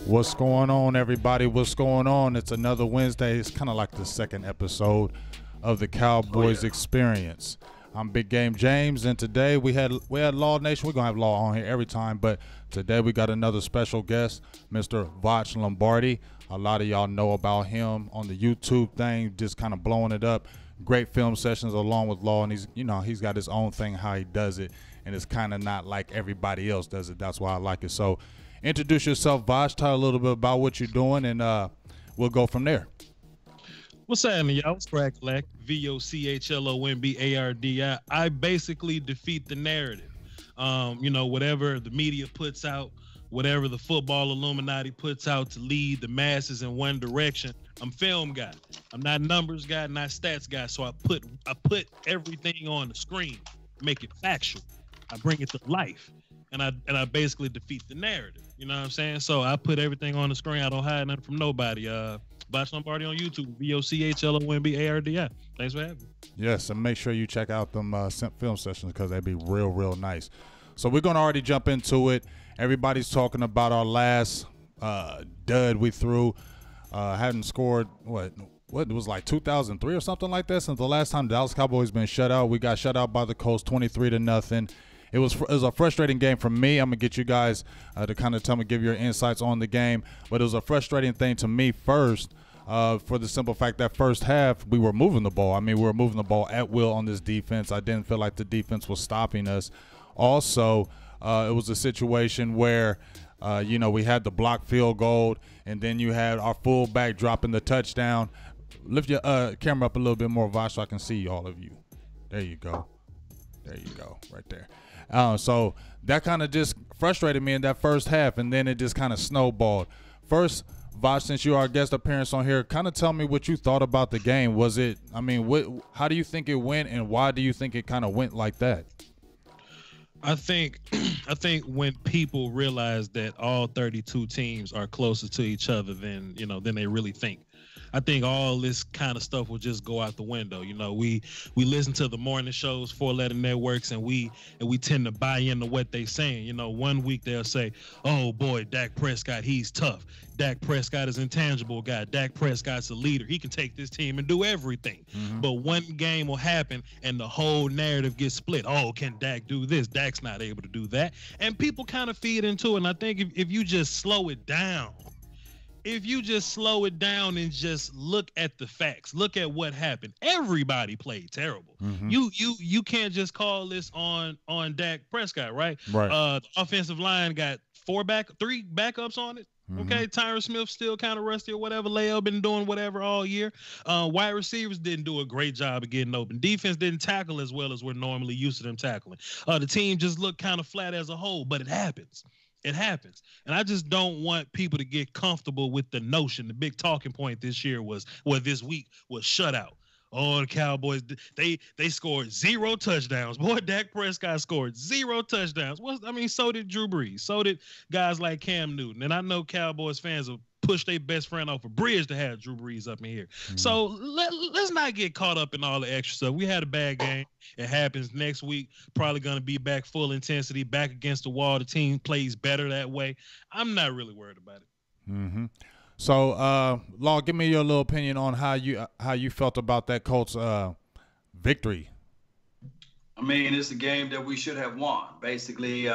What's going on, everybody? What's going on? It's another Wednesday. It's kind of like the second episode of the Cowboys Experience. I'm Big Game James, and today we had Law Nation. We're gonna have Law on here every time, but today we got another special guest, Mr. Voch Lombardi. A lot of y'all know about him on the YouTube thing, just kind of blowing it up. Great film sessions along with Law, and he's got his own thing how he does it, and it's kind of not like everybody else does it. That's why I like it. So introduce yourself, Voch. Tell a little bit about what you're doing, and we'll go from there. What's happening, y'all? It's Cracklack, VOCHLOMBARDI. I basically defeat the narrative. Whatever the media puts out, whatever the football Illuminati puts out to lead the masses in one direction. I'm film guy. I'm not numbers guy, not stats guy. So I put everything on the screen, make it factual. I bring it to life. And I basically defeat the narrative. You know what I'm saying? So I put everything on the screen. I don't hide nothing from nobody. Voch Lombardi on YouTube, VOCHLOMBARDI. Thanks for having me. Yes, and make sure you check out them film sessions because they'd be real, real nice. So we're going to already jump into it. Everybody's talking about our last dud we threw. Hadn't scored, what it was like 2003 or something like that since the last time Dallas Cowboys been shut out. We got shut out by the Colts 23-0. It was a frustrating game for me. I'm going to get you guys to kind of give your insights on the game. But it was a frustrating thing to me first for the simple fact that first half we were moving the ball. I mean, we were moving the ball at will on this defense. I didn't feel like the defense was stopping us. Also, it was a situation where, we had the blocked field goal, and then you had our fullback dropping the touchdown. Lift your camera up a little bit more, Voch, so I can see all of you. There you go. There you go, right there. So that kind of just frustrated me in that first half, and then it just kind of snowballed. First Vosh, since you are our guest appearance on here, kind of tell me what you thought about the game. Was it, I mean, how do you think it went, and why do you think it kind of went like that? I think when people realize that all 32 teams are closer to each other than they really think, I think all this kind of stuff will just go out the window. We listen to the morning shows, 4-letter networks, and we tend to buy into what they saying. One week they'll say, "Oh boy, Dak Prescott, he's tough. Dak Prescott is intangible guy. Dak Prescott's a leader. He can take this team and do everything." Mm-hmm. But one game will happen and the whole narrative gets split. Oh, can Dak do this? Dak's not able to do that. And people kind of feed into it. And I think if you just slow it down, and just look at the facts, look at what happened. Everybody played terrible. Mm-hmm. You can't just call this on Dak Prescott, right? Right. The offensive line got 3 backups on it. Mm-hmm. Okay, Tyron Smith still kind of rusty or whatever. Le'Veon been doing whatever all year. Wide receivers didn't do a great job of getting open. Defense didn't tackle as well as we're normally used to them tackling. The team just looked kind of flat as a whole, but it happens. It happens. And I just don't want people to get comfortable with the notion. The big talking point this week was shutout. Oh, the Cowboys, they scored 0 touchdowns. Boy, Dak Prescott scored 0 touchdowns. So did Drew Brees. So did guys like Cam Newton. And I know Cowboys fans will push their best friend off a bridge to have Drew Brees up in here. Mm-hmm. So let's not get caught up in all the extra stuff. We had a bad game. It happens next week. Probably going to be back full intensity, back against the wall. The team plays better that way. I'm not really worried about it. Mm-hmm. So, Law, give me your little opinion on how you felt about that Colts victory. I mean, it's a game that we should have won. Basically,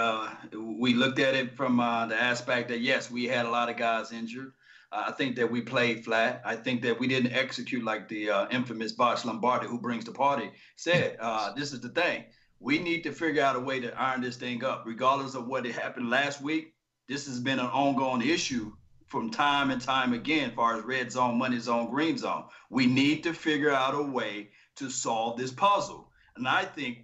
we looked at it from the aspect that, yes, we had a lot of guys injured. I think that we played flat. I think that we didn't execute like the infamous Bosh Lombardi, who brings the party, said. This is the thing. We need to figure out a way to iron this thing up. Regardless of what happened last week, this has been an ongoing issue from time and time again, as far as red zone, money zone, green zone. We need to figure out a way to solve this puzzle. And I think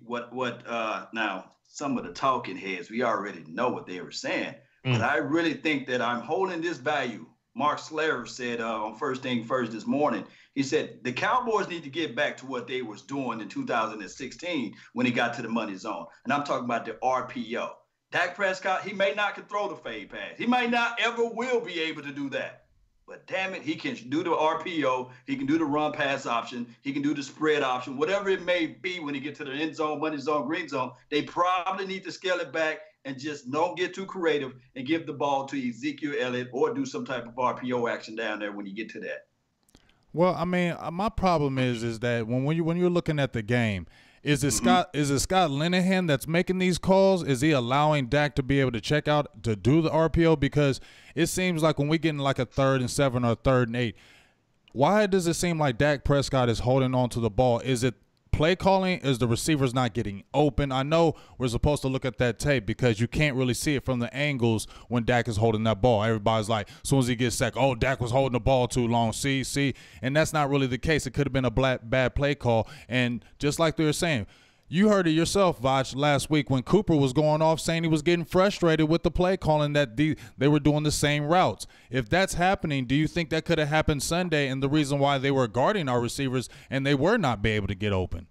now some of the talking heads, we already know what they were saying, but I really think that I'm holding this value. Mark Slayer said on First Thing First this morning, he said the Cowboys need to get back to what they was doing in 2016 when he got to the money zone. And I'm talking about the RPO. Dak Prescott, he may not can throw the fade pass. He might not ever will be able to do that. But damn it, he can do the RPO. He can do the run pass option. He can do the spread option, whatever it may be when he get to the end zone, money zone, green zone. They probably need to scale it back and just don't get too creative and give the ball to Ezekiel Elliott or do some type of RPO action down there when you get to that. Well, I mean, my problem is that when you're looking at the game, is it Scott Linehan that's making these calls? Is he allowing Dak to be able to check out to do the RPO? Because it seems like when we get in like a 3rd and 7 or 3rd and 8, why does it seem like Dak Prescott is holding on to the ball? Is it play calling? Is the receivers not getting open? I know we're supposed to look at that tape because you can't really see it from the angles when Dak is holding that ball. Everybody's like, as soon as he gets sacked, oh, Dak was holding the ball too long. See, and that's not really the case. It could have been a bad play call. And just like they were saying, you heard it yourself, Vach, last week when Cooper was going off saying he was getting frustrated with the play calling that they were doing the same routes. If that's happening, do you think that could have happened Sunday and the reason why they were guarding our receivers and they were not be able to get open?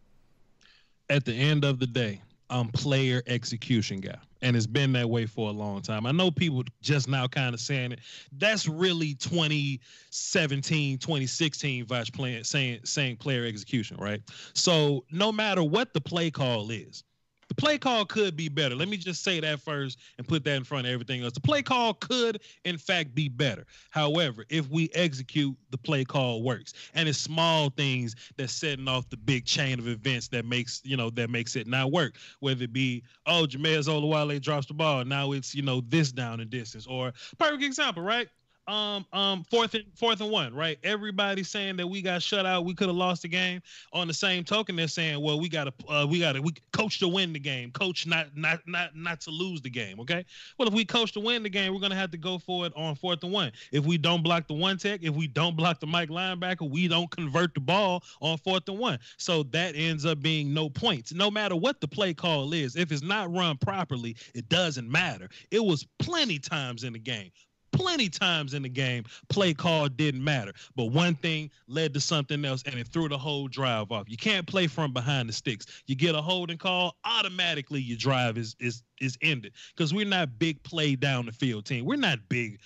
At the end of the day, I'm player execution guy, and it's been that way for a long time. I know people just now kind of saying it. That's really 2017, 2016 Vach saying player execution, right? So no matter what the play call is, the play call could be better. Let me just say that first and put that in front of everything else. The play call could, in fact, be better. However, if we execute, the play call works. And it's small things that's setting off the big chain of events that makes it not work. Whether it be, oh, Jameis Olawale drops the ball. Now it's, this down and distance. Or perfect example, right? Fourth and 1, right? Everybody's saying that we got shut out. We could have lost the game. On the same token, they're saying, well, we coach to win the game, coach not to lose the game. Okay. Well, if we coach to win the game, we're gonna have to go for it on 4th and 1. If we don't block the one tech, if we don't block the Mike linebacker, we don't convert the ball on 4th and 1. So that ends up being no points. No matter what the play call is, if it's not run properly, it doesn't matter. It was plenty times in the game. plenty times in the game, play call didn't matter. But one thing led to something else, and it threw the whole drive off. You can't play from behind the sticks. You get a holding call, automatically your drive is ended. Because we're not big play down the field team. We're not big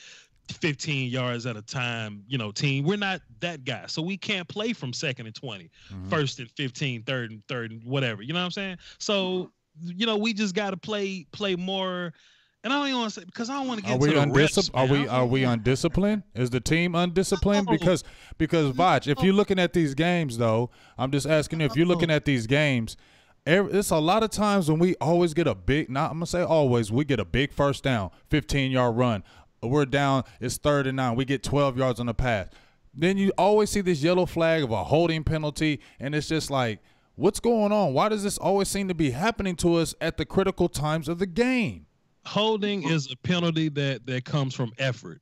15 yards at a time, team. We're not that guy. So we can't play from 2nd and 20, 1st and 15, 3rd and whatever. You know what I'm saying? So, we just got to play more. And I don't even want to say, because I don't want to get into the reps, Are we undisciplined? Is the team undisciplined? No. Because Vach, if you're looking at these games, though, I'm just asking you, if you're looking at these games, it's a lot of times when we always get a big, I'm going to say always, we get a big first down, 15-yard run. We're down, it's 3rd and 9. We get 12 yards on the pass. Then you always see this yellow flag of a holding penalty, and it's just like, what's going on? Why does this always seem to be happening to us at the critical times of the game? Holding is a penalty that comes from effort.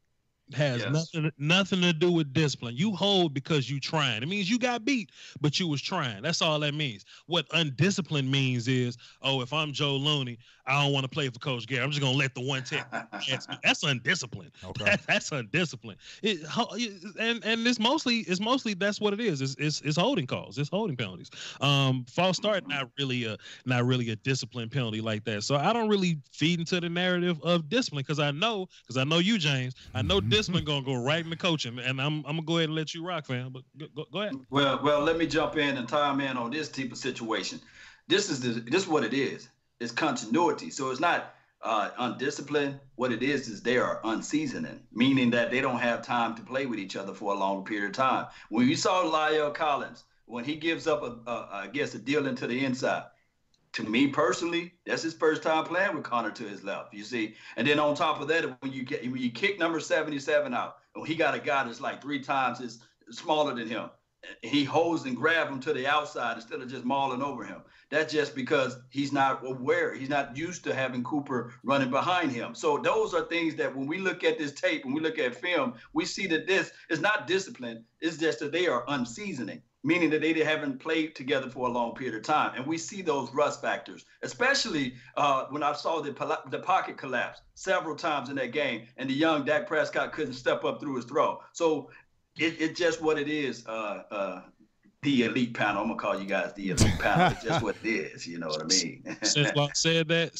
It has nothing to do with discipline. You hold because you trying. It means you got beat, but you was trying. That's all that means. What undisciplined means is, if I'm Joe Looney, I don't want to play for Coach Gary. I'm just gonna let the one take. That's undisciplined. Okay. That's undisciplined. And it's mostly that's what it is. It's holding calls. It's holding penalties. False start not really a discipline penalty like that. So I don't really feed into the narrative of discipline because I know you, James. I know discipline gonna go right into coaching, and I'm gonna go ahead and let you rock, fam. But go ahead. Well, let me jump in and tie him in on this type of situation. This is what it is. It's continuity. So it's not undisciplined. What it is they are unseasoning, meaning that they don't have time to play with each other for a long period of time. When you saw La'el Collins, when he gives up a deal into the inside, to me personally, that's his first time playing with Connor to his left, you see. And then on top of that, when you kick number 77 out, he got a guy that's like 3 times as smaller than him. He holds and grabs him to the outside instead of just mauling over him. That's just because he's not aware. He's not used to having Cooper running behind him. So those are things that when we look at this tape, when we look at film, we see that this is not discipline. It's just that they are unseasoning, meaning that they haven't played together for a long period of time. And we see those rust factors, especially when I saw the pocket collapse several times in that game, and the young Dak Prescott couldn't step up through his throw. So it's just what it is. The elite panel. I'm gonna call you guys the elite panel. It's just what it is. You know what I mean? Since Law said that,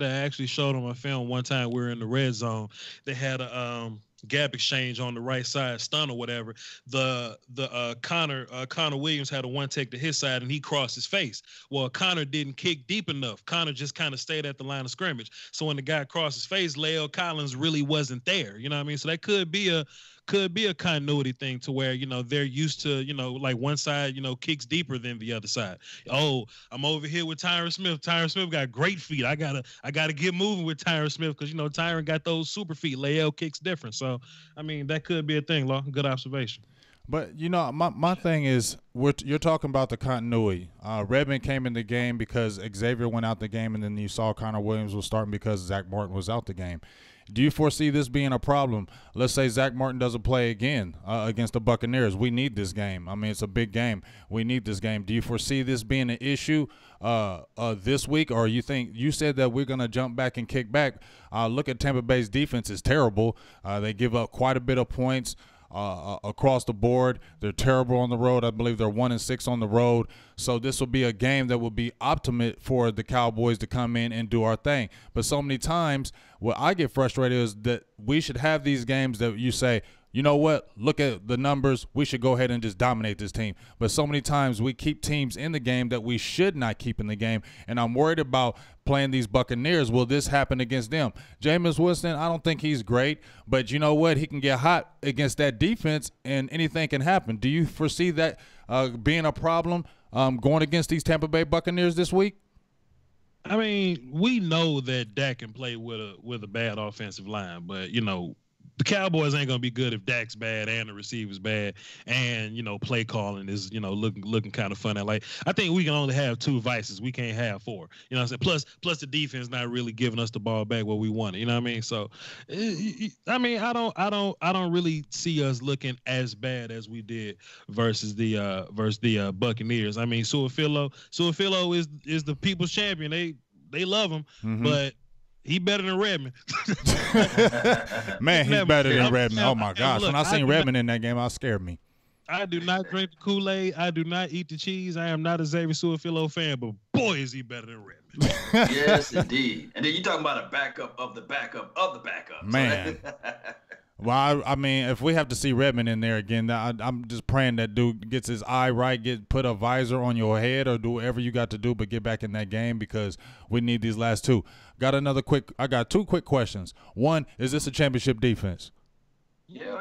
I actually showed him a film one time. We were in the red zone. They had a gap exchange on the right side, stun or whatever. Connor Williams had a one take to his side, and he crossed his face. Well, Connor didn't kick deep enough. Connor just kind of stayed at the line of scrimmage. So when the guy crossed his face, La'el Collins really wasn't there. You know what I mean? So that could be a continuity thing to where, they're used to, like one side, kicks deeper than the other side. Oh, I'm over here with Tyron Smith. Tyron Smith got great feet. I gotta get moving with Tyron Smith because, Tyron got those super feet. La'el kicks different. So, I mean, that could be a thing, Law. Good observation. But, my thing is, you're talking about the continuity. Redmond came in the game because Xavier went out the game, and then you saw Connor Williams was starting because Zach Martin was out the game. Do you foresee this being a problem? Let's say Zach Martin doesn't play again against the Buccaneers. We need this game. I mean, it's a big game. We need this game. Do you foresee this being an issue this week, or you said that we're going to jump back and kick back? Look at Tampa Bay's defense is terrible. They give up quite a bit of points across the board. They're terrible on the road. I believe they're 1-6 on the road. So this will be a game that will be optimate for the Cowboys to come in and do our thing. But so many times what I get frustrated is that we should have these games that you say, you know what, look at the numbers, we should go ahead and just dominate this team. But so many times we keep teams in the game that we should not keep in the game, and I'm worried about playing these Buccaneers. Will this happen against them? Jameis Winston, I don't think he's great, but you know what, he can get hot against that defense and anything can happen. Do you foresee that being a problem going against these Tampa Bay Buccaneers this week? I mean, we know that Dak can play with a bad offensive line, but the Cowboys ain't gonna be good if Dak's bad and the receiver's bad, and play calling is looking kind of funny. Like, I think we can only have 2 vices. We can't have 4. You know what I'm saying? Plus the defense not really giving us the ball back where we want it. You know what I mean? So, I mean, I don't really see us looking as bad as we did versus the Buccaneers. I mean, Suafilo is the people's champion. They love him, but He better than Redmond. Man, he's better than Redmond. Oh my gosh! Look, when I seen Redmond in that game, I scared me. I do not drink the Kool-Aid. I do not eat the cheese. I am not a Xavier Su'a-Filo fan, but boy, is he better than Redmond. Yes, indeed. And then you talking about a backup of the backup of the backup. Man. Well, I mean, if we have to see Redmond in there again, I'm just praying that dude gets his eye right, put a visor on your head, or do whatever you got to do, but get back in that game because we need these last two. I got two quick questions. One, is this a championship defense? Yeah.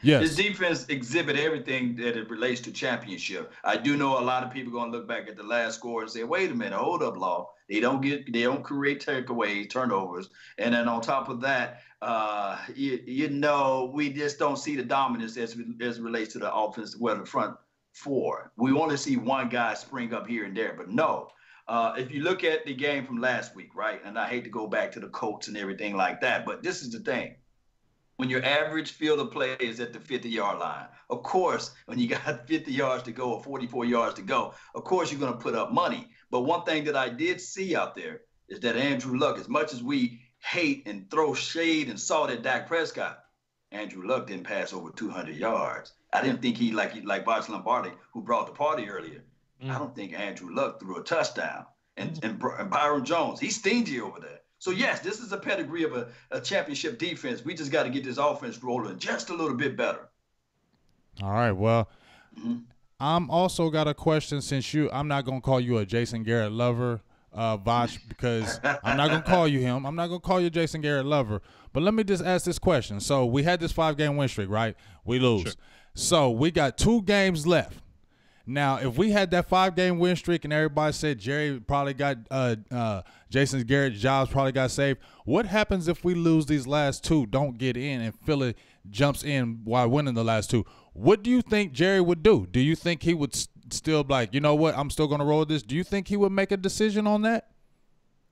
Yes. His defense exhibit everything that it relates to championship. I do know a lot of people going to look back at the last score and say, wait a minute, hold up, Law. They don't create takeaways, turnovers. And then on top of that, we just don't see the dominance as it relates to the offense, the front four. We only see one guy spring up here and there, but no. If you look at the game from last week, right, and I hate to go back to the Colts and everything like that, but this is the thing. When your average field of play is at the 50-yard line, of course, when you got 50 yards to go or 44 yards to go, of course you're going to put up money. But one thing that I did see out there is that Andrew Luck, as much as we hate and throw shade and salt at Dak Prescott, Andrew Luck didn't pass over 200 yards. I didn't think he like Bosh Lombardi, who brought the party earlier. I don't think Andrew Luck threw a touchdown. And Byron Jones, he's stingy over there. So, yes, this is a pedigree of a championship defense. We just got to get this offense rolling just a little bit better. All right, well, I'm also got a question since I'm not going to call you a Jason Garrett lover, Voch, because I'm not going to call you him. I'm not going to call you Jason Garrett lover. But let me just ask this question. So, we had this 5-game win streak, right? We lose. Sure. So, we got 2 games left. Now, if we had that 5-game win streak and everybody said Jerry probably got Jason Garrett's jobs probably got saved, what happens if we lose these last 2, don't get in, and Philly jumps in while winning the last 2? What do you think Jerry would do? Do you think he would still be like, you know what, I'm still going to roll this? Do you think he would make a decision on that?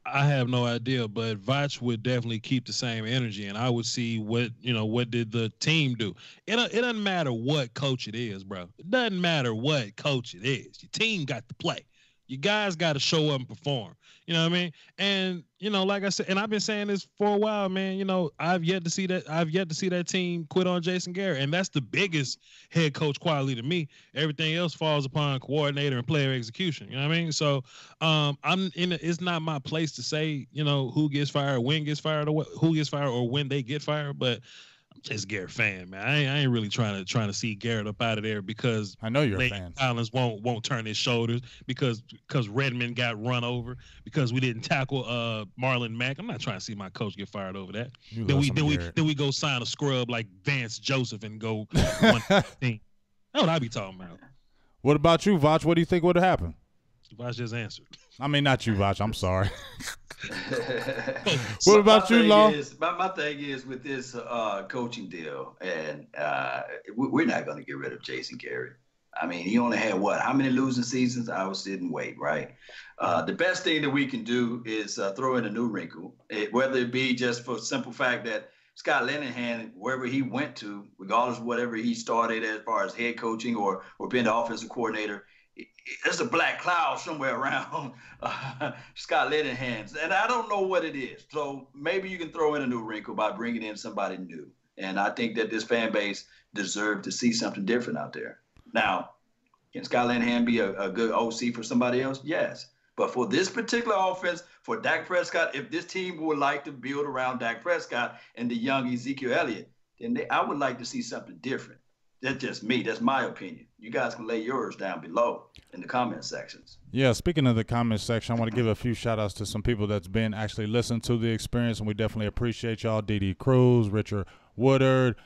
I have no idea, but Voch would definitely keep the same energy, and I would see what did the team do. It doesn't matter what coach it is, bro. It doesn't matter what coach it is. Your team got to play. You guys got to show up and perform. You know what I mean? And, like I said, and I've been saying this for a while, man, I've yet to see that team quit on Jason Garrett. And that's the biggest head coach quality to me. Everything else falls upon coordinator and player execution. You know what I mean? So it's not my place to say, who gets fired, when gets fired, or who gets fired or when they get fired. But I'm just a Garrett fan, man. I ain't really trying to see Garrett up out of there because I know you're a fan. Collins won't turn his shoulders because Redmond got run over because we didn't tackle Marlon Mack. I'm not trying to see my coach get fired over that. Then we go sign a scrub like Vance Joseph and go 115. That's what I be talking about. What about you, Voch? What do you think would have happened? Voch just answered. I mean, not you, Voch. I'm sorry. What about you, Law? My thing is with this coaching deal, and we're not going to get rid of Jason Garrett. I mean, he only had how many losing seasons? I was sitting wait, right? The best thing that we can do is throw in a new wrinkle, whether it be just for the simple fact that Scott Linehan, wherever he went to, regardless of whatever he started as far as head coaching or being the offensive coordinator, there's a black cloud somewhere around Scott Linehan, and I don't know what it is. So maybe you can throw in a new wrinkle by bringing in somebody new. And I think that this fan base deserves to see something different out there. Now, can Scott Linehan be a good OC for somebody else? Yes. But for this particular offense, for Dak Prescott, if this team would like to build around Dak Prescott and the young Ezekiel Elliott, then I would like to see something different. That's just me. That's my opinion. You guys can lay yours down below in the comment sections. Yeah, speaking of the comment section, I want to give a few shout-outs to some people that's been actually listening to the experience, and we definitely appreciate y'all. D.D. Cruz, Richard Woodard,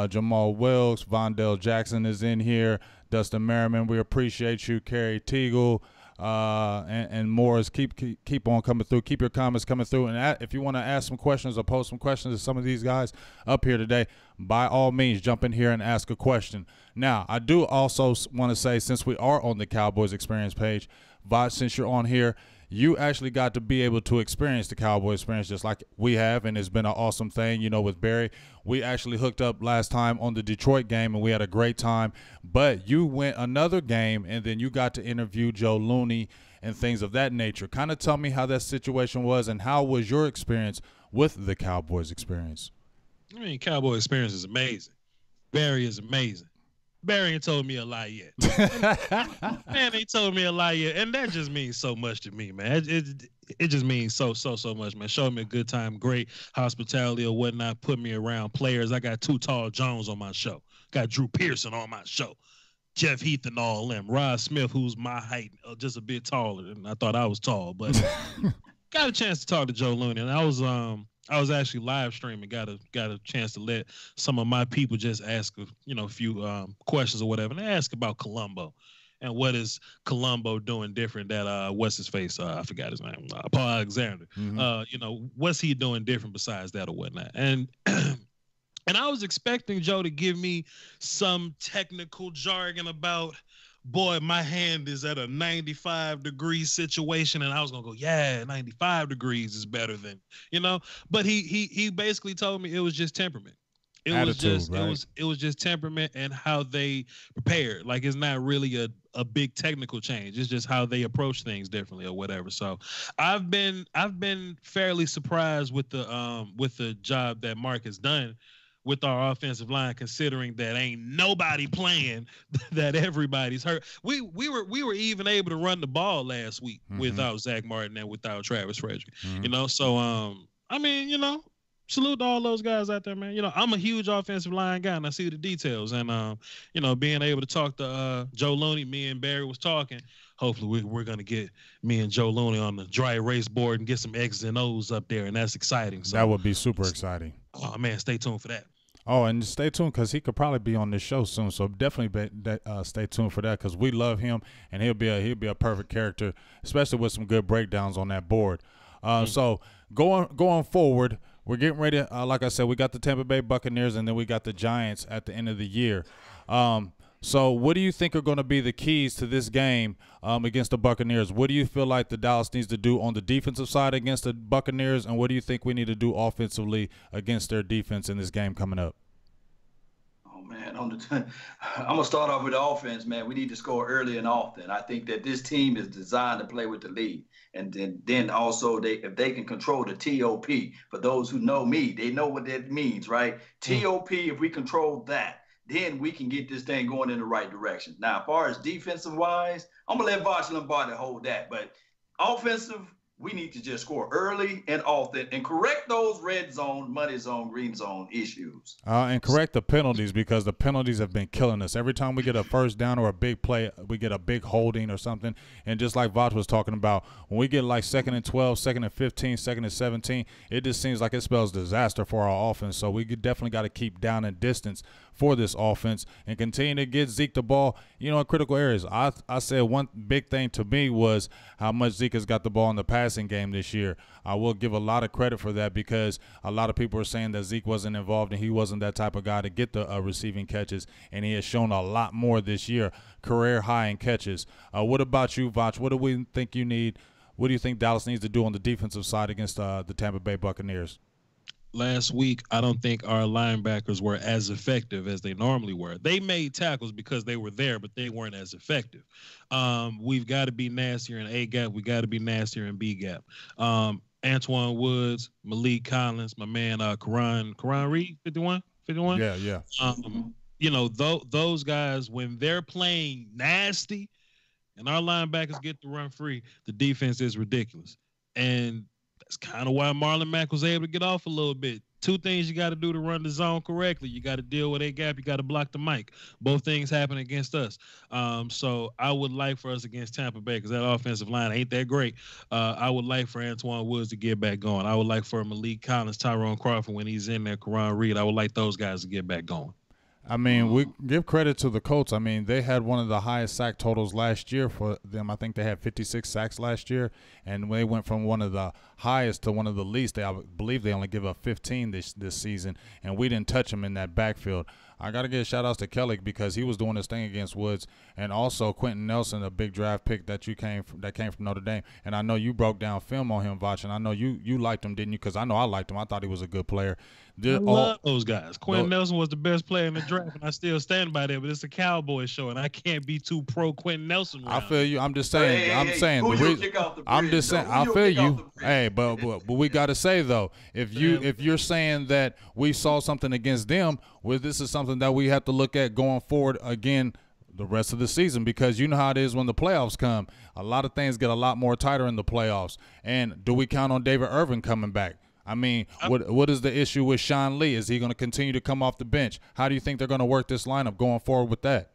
Jamal Wilkes, Vondell Jackson is in here, Dustin Merriman, we appreciate you, Kerry Teagle, and more. Keep on coming through. Keep your comments coming through. And if you want to ask some questions or post some questions to some of these guys up here today, by all means, jump in here and ask a question. Now, I do also want to say, since we are on the Cowboys Experience page, Voch, since you're on here, you actually got to be able to experience the Cowboy experience just like we have, and it's been an awesome thing, with Barry. We actually hooked up last time on the Detroit game, and we had a great time. But you went another game, and then you got to interview Joe Looney and things of that nature. Kind of tell me how that situation was and how was your experience with the Cowboys experience? I mean, Cowboy experience is amazing. Barry is amazing. Barry ain't told me a lie yet. Man, ain't told me a lie yet, and that just means so much to me, man. It just means so much, man. Showed me a good time, great hospitality or whatnot. Put me around players. I got two tall Jones on my show. Got Drew Pearson on my show. Jeff Heath and all them. Rod Smith, who's my height, just a bit taller than I thought I was tall, but got a chance to talk to Joe Looney, and I was actually live streaming. Got a chance to let some of my people just ask a few questions or whatever, and they ask about Colombo and what is Colombo doing different that what's his face, I forgot his name, Paul Alexander. What's he doing different besides that or whatnot, and and I was expecting Joe to give me some technical jargon about, boy, my hand is at a 95-degree situation, and I was gonna go, yeah, 95 degrees is better than, But he basically told me it was just temperament. It was just temperament and how they prepared. Like, it's not really a big technical change. It's just how they approach things differently or whatever. So I've been fairly surprised with the job that Mark has done with our offensive line, considering that ain't nobody playing, that everybody's hurt. We were even able to run the ball last week without Zach Martin and without Travis Frederick. So I mean, salute to all those guys out there, man. I'm a huge offensive line guy, and I see the details. And being able to talk to Joe Looney, me and Barry was talking. Hopefully, we're gonna get me and Joe Looney on the dry erase board and get some X's and O's up there, and that's exciting. So that would be super exciting. Oh man, stay tuned for that. Oh, and stay tuned because he could probably be on this show soon. So definitely stay tuned for that because we love him, and he'll be a perfect character, especially with some good breakdowns on that board. So going forward, we're getting ready. Like I said, we got the Tampa Bay Buccaneers, and then we got the Giants at the end of the year. So what do you think are going to be the keys to this game against the Buccaneers? What do you feel like the Dallas needs to do on the defensive side against the Buccaneers, and what do you think we need to do offensively against their defense in this game coming up? Oh, man, I'm going to start off with the offense, man. We need to score early and often. I think that this team is designed to play with the lead. And then also, if they can control the TOP, for those who know me, they know what that means, right? TOP, if we control that, then we can get this thing going in the right direction. Now, as far as defensive-wise, I'm going to let Voch Lombardi hold that. But offensive, we need to just score early and often and correct those red zone, money zone, green zone issues. And correct the penalties because the penalties have been killing us. Every time we get a first down or a big play, we get a big holding or something. And just like Voch was talking about, when we get like 2nd and 12, 2nd and 15, 2nd and 17, it just seems like it spells disaster for our offense. So we definitely got to keep down and distance for this offense and continue to get Zeke the ball, in critical areas. I said one big thing to me was how much Zeke has got the ball in the passing game this year. I will give a lot of credit for that because a lot of people are saying that Zeke wasn't involved and he wasn't that type of guy to get the receiving catches, and he has shown a lot more this year, career high in catches. What about you, Voch? What do we think you need? What do you think Dallas needs to do on the defensive side against the Tampa Bay Buccaneers? Last week, I don't think our linebackers were as effective as they normally were. They made tackles because they were there, but they weren't as effective. We've got to be nastier in A gap. We got to be nastier in B gap. Antoine Woods, Malik Collins, my man, Karan Reed, 51. Yeah. Those guys, when they're playing nasty, and our linebackers get to run free, the defense is ridiculous. And that's kind of why Marlon Mack was able to get off a little bit. Two things you got to do to run the zone correctly. You got to deal with A gap. You got to block the mic. Both things happen against us. So I would like for us against Tampa Bay, because that offensive line ain't that great. I would like for Antoine Woods to get back going. I would like for Malik Collins, Tyrone Crawford, when he's in there, Karan Reed, I would like those guys to get back going. I mean, we give credit to the Colts. I mean, they had one of the highest sack totals last year for them. I think they had 56 sacks last year, and they went from one of the highest to one of the least. I believe they only give up 15 this season, and we didn't touch them in that backfield. I got to give shout-outs to Kelly because he was doing his thing against Woods, and also Quentin Nelson, a big draft pick that came from Notre Dame. And I know you broke down film on him, Voch, and I know you liked him, didn't you? Because I know I liked him. I thought he was a good player. I love those guys. Quentin Nelson was the best player in the draft, and I still stand by that. But it's a Cowboys show, and I can't be too pro Quentin Nelson. I feel you. I'm just saying. I'm saying. I'm just saying. I feel you. Hey, but we got to say though, if you're saying that we saw something against them, well, this is something that we have to look at going forward again the rest of the season, because you know how it is when the playoffs come. A lot of things get a lot more tighter in the playoffs. And do we count on David Irvin coming back? I mean, what is the issue with Sean Lee? Is he going to continue to come off the bench? How do you think they're going to work this lineup going forward with that?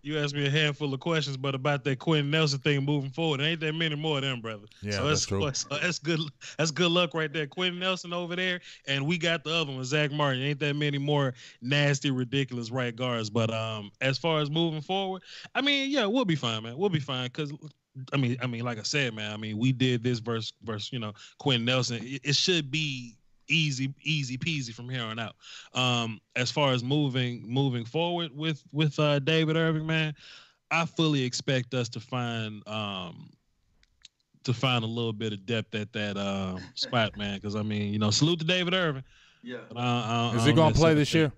You asked me a handful of questions, but about that Quentin Nelson thing moving forward, there ain't that many more of them, brother. Yeah, so that's true. So that's good. That's good luck right there. Quentin Nelson over there, and we got the other one, Zach Martin. Ain't that many more nasty, ridiculous right guards. But as far as moving forward, I mean, yeah, we'll be fine, man. We'll be fine because. I mean, like I said, man. I mean, we did this versus Quentin Nelson. It should be easy peasy from here on out. As far as moving forward with David Irving, man, I fully expect us to find a little bit of depth at that spot, man. Because I mean, salute to David Irving. Yeah. Is he gonna play this year?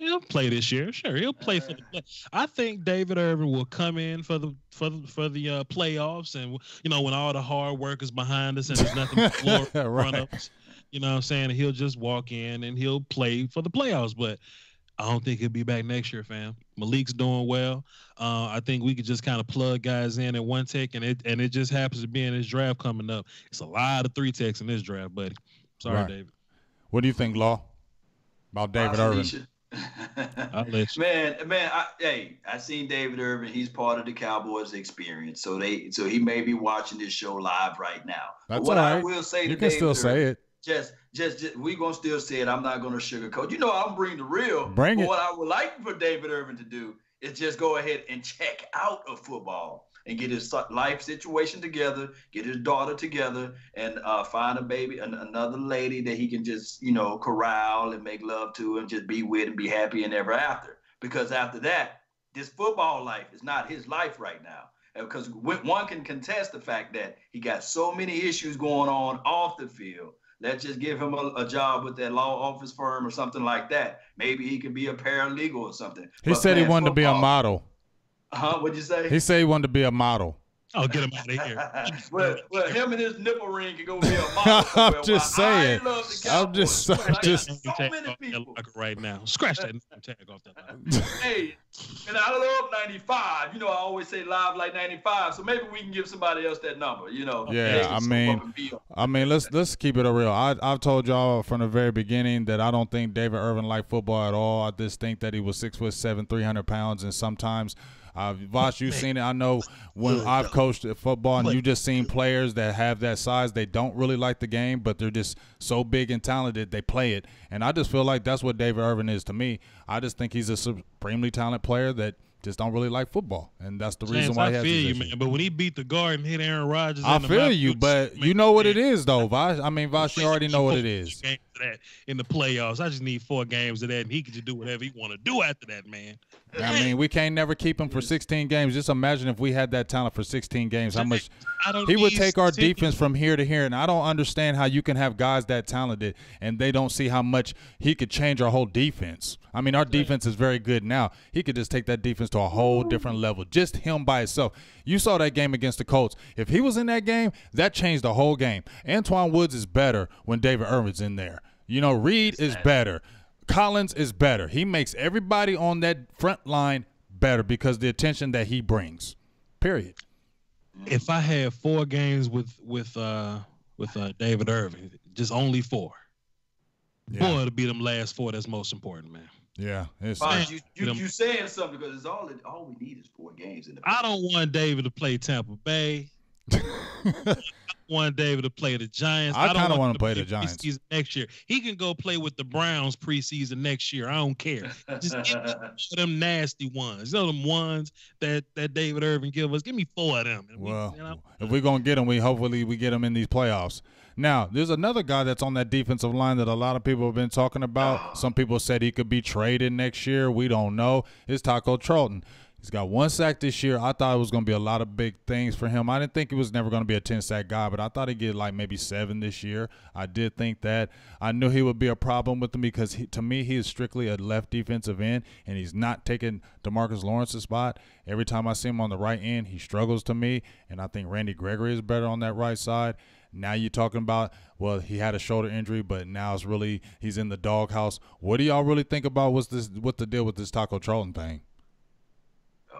He'll play this year, sure. He'll play for the play. I think David Irving will come in for the playoffs, and when all the hard work is behind us and there's nothing but glory in front of us. You know what I'm saying? He'll just walk in and he'll play for the playoffs. But I don't think he'll be back next year, fam. Malik's doing well. I think we could just kind of plug guys in at one tech, and it just happens to be in this draft coming up. It's a lot of 3 techs in this draft, buddy. Sorry, right. David. What do you think, Law, about David Irving? Man, I seen David Irving. He's part of the Cowboys experience, so he may be watching this show live right now. That's what I will say to you can David still say Irving, it. Just we gonna still say it. I'm not gonna sugarcoat. I'm bring the real. Bring it. What I would like for David Irving to do is just go ahead and check out of football and get his life situation together, get his daughter together, and find a baby, another lady that he can just, corral and make love to and just be with and be happy and ever after. Because after that, this football life is not his life right now. Because one can contest the fact that he got so many issues going on off the field. Let's just give him a job with that law office firm or something like that. Maybe he could be a paralegal or something. He said he wanted to be a model. What'd you say? He said he wanted to be a model. Oh, get him out of here. well, him and his nipple ring can go be a model. I'm just saying. I'm just so many people right now. Scratch that tag off that line. Hey, and I love 95. I always say live like 95. So maybe we can give somebody else that number. Yeah, I mean, let's keep it real. I've told y'all from the very beginning that I don't think David Irvin liked football at all. I just think that he was 6'7", 300 pounds, and sometimes. Vosh, you've seen it. I know when I've coached at football and you just seen players that have that size, they don't really like the game, but they're just so big and talented, they play it. And I just feel like that's what David Irvin is to me. I just think he's a supremely talented player that just don't really like football, and that's the reason why he has this issue. Man. But when he beat the guard and hit Aaron Rodgers, I feel you, but you know what it is, though, Vosh. I mean, Vosh, you already know what it is. In the playoffs, I just need 4 games of that, and he can just do whatever he want to do after that, man. I mean, we can't never keep him for 16 games. Just imagine if we had that talent for 16 games, how much he would take our defense from here to here. And I don't understand how you can have guys that talented and they don't see how much he could change our whole defense. I mean, our defense is very good now. He could just take that defense to a whole different level, just him by himself. You saw that game against the Colts. If he was in that game, that changed the whole game. Antoine Woods is better when David Irvin's in there. Reed is better. Collins is better. He makes everybody on that front line better because of the attention that he brings. Period. If I had 4 games with David Irving, just only 4. Yeah. Boy, to be them last 4 that's most important, man. Yeah, it's you saying something because it's all we need is 4 games in the I don't want David to play Tampa Bay. I want David to play the Giants. I kind of want to play the Giants next year. He can go play with the Browns preseason next year. I don't care. Just give me them nasty ones. Them ones that David Irving give us. Give me 4 of them. Well, if we're gonna get them, hopefully we get them in these playoffs. Now, there's another guy that's on that defensive line that a lot of people have been talking about. Some people said he could be traded next year. We don't know. It's Taco Charlton. He's got 1 sack this year. I thought it was going to be a lot of big things for him. I didn't think he was never going to be a 10-sack guy, but I thought he'd get like maybe 7 this year. I did think that. I knew he would be a problem with him because, to me, he is strictly a left defensive end, and he's not taking DeMarcus Lawrence's spot. Every time I see him on the right end, he struggles to me, and I think Randy Gregory is better on that right side. Now you're talking about, well, he had a shoulder injury, but now it's really he's in the doghouse. What do y'all really think about what the deal with this Taco Charlton thing?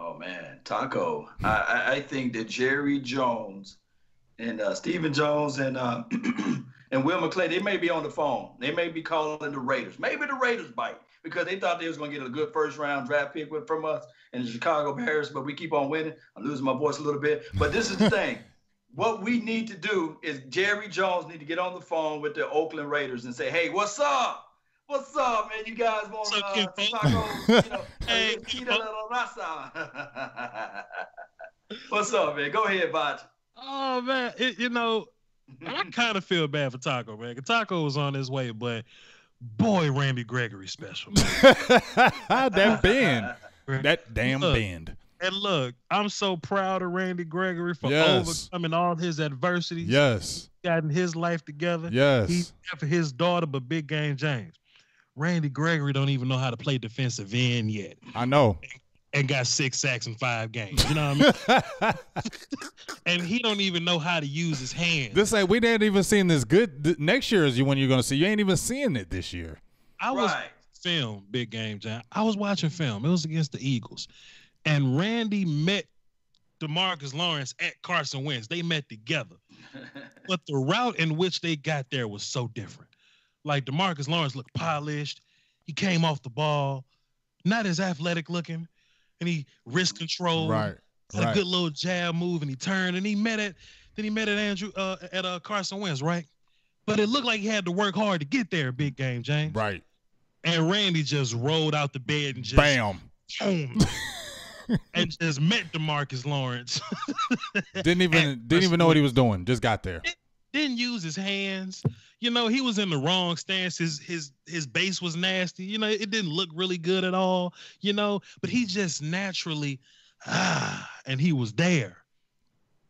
Oh man, Taco. I think that Jerry Jones and Stephen Jones and and Will McClay, they may be on the phone. They may be calling the Raiders. Maybe the Raiders bite because they thought they was going to get a good first round draft pick from us in the Chicago Bears, but we keep on winning. I'm losing my voice a little bit, but this is the thing. What we need to do is Jerry Jones need to get on the phone with the Oakland Raiders and say, "Hey, what's up? What's up, man? You guys want tacos? You know, hey, Tita La Raza." What's up, man? Go ahead, Bach. Oh man, I kind of feel bad for Taco, man. Taco was on his way, but boy, Randy Gregory special. That bend, that damn bend. And look, I'm so proud of Randy Gregory for overcoming all his adversities. Yes. Gotten his life together. Yes. He's there for his daughter, but Big Game James. Randy Gregory don't even know how to play defensive end yet. I know. And got 6 sacks in 5 games. You know what I mean? And he don't even know how to use his hands. We didn't even seen this good. Next year is when you're going to see. You ain't even seeing it this year. I was film, Big Game James. I was watching film. It was against the Eagles. And Randy met DeMarcus Lawrence at Carson Wentz. They met together. But the route in which they got there was so different. Like DeMarcus Lawrence looked polished. He came off the ball, not as athletic looking, and he wrist control. Right. Had a good little jab move, and he turned and he met at Carson Wentz, right? But it looked like he had to work hard to get there, Big Game James. Right. And Randy just rolled out the bed and just bam. Boom. And just met DeMarcus Lawrence. didn't even know what he was doing. Just got there. Didn't use his hands. He was in the wrong stance. His base was nasty. It didn't look really good at all. But he just naturally, and he was there.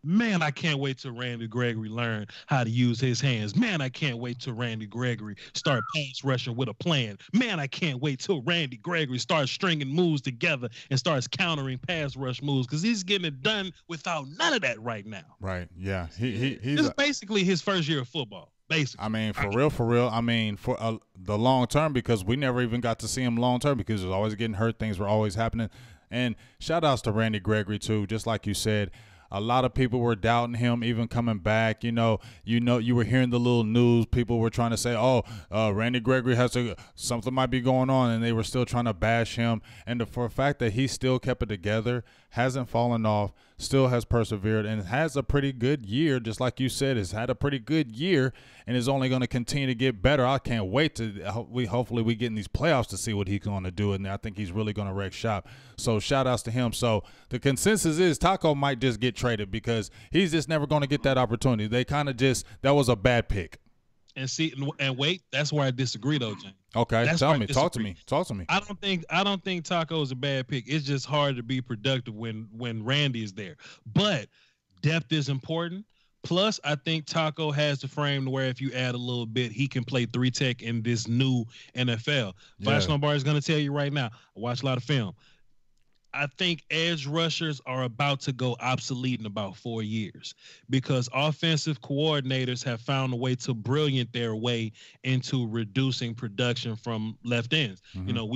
Man, I can't wait till Randy Gregory learn how to use his hands. Man, I can't wait till Randy Gregory start pass rushing with a plan. Man, I can't wait till Randy Gregory starts stringing moves together and starts countering pass rush moves because he's getting it done without none of that right now. Right, yeah. He's basically his first year of football, basically. I mean, for real. I mean, for the long term, because we never even got to see him long term because he was always getting hurt. Things were always happening. And shout outs to Randy Gregory, too, just like you said. A lot of people were doubting him, even coming back. You were hearing the little news. People were trying to say, Randy Gregory something might be going on, and they were still trying to bash him. And for a fact that he still kept it together, hasn't fallen off, still has persevered, and has a pretty good year, just like you said, has had a pretty good year, and is only going to continue to get better. I can't wait to hopefully we get in these playoffs to see what he's going to do, and I think he's really going to wreck shop. So shout outs to him. So the consensus is Taco might just get traded because he's just never going to get that opportunity. They kind of that was a bad pick. And wait, that's where I disagree though, James. Okay, talk to me. I don't think Taco is a bad pick. It's just hard to be productive when Randy is there. But depth is important. Plus, I think Taco has the frame to where if you add a little bit, he can play 3-tech in this new NFL. Vash Lombardi is going to tell you right now. I watch a lot of film. I think edge rushers are about to go obsolete in about 4 years because offensive coordinators have found a way to brilliant their way into reducing production from left ends. Mm-hmm.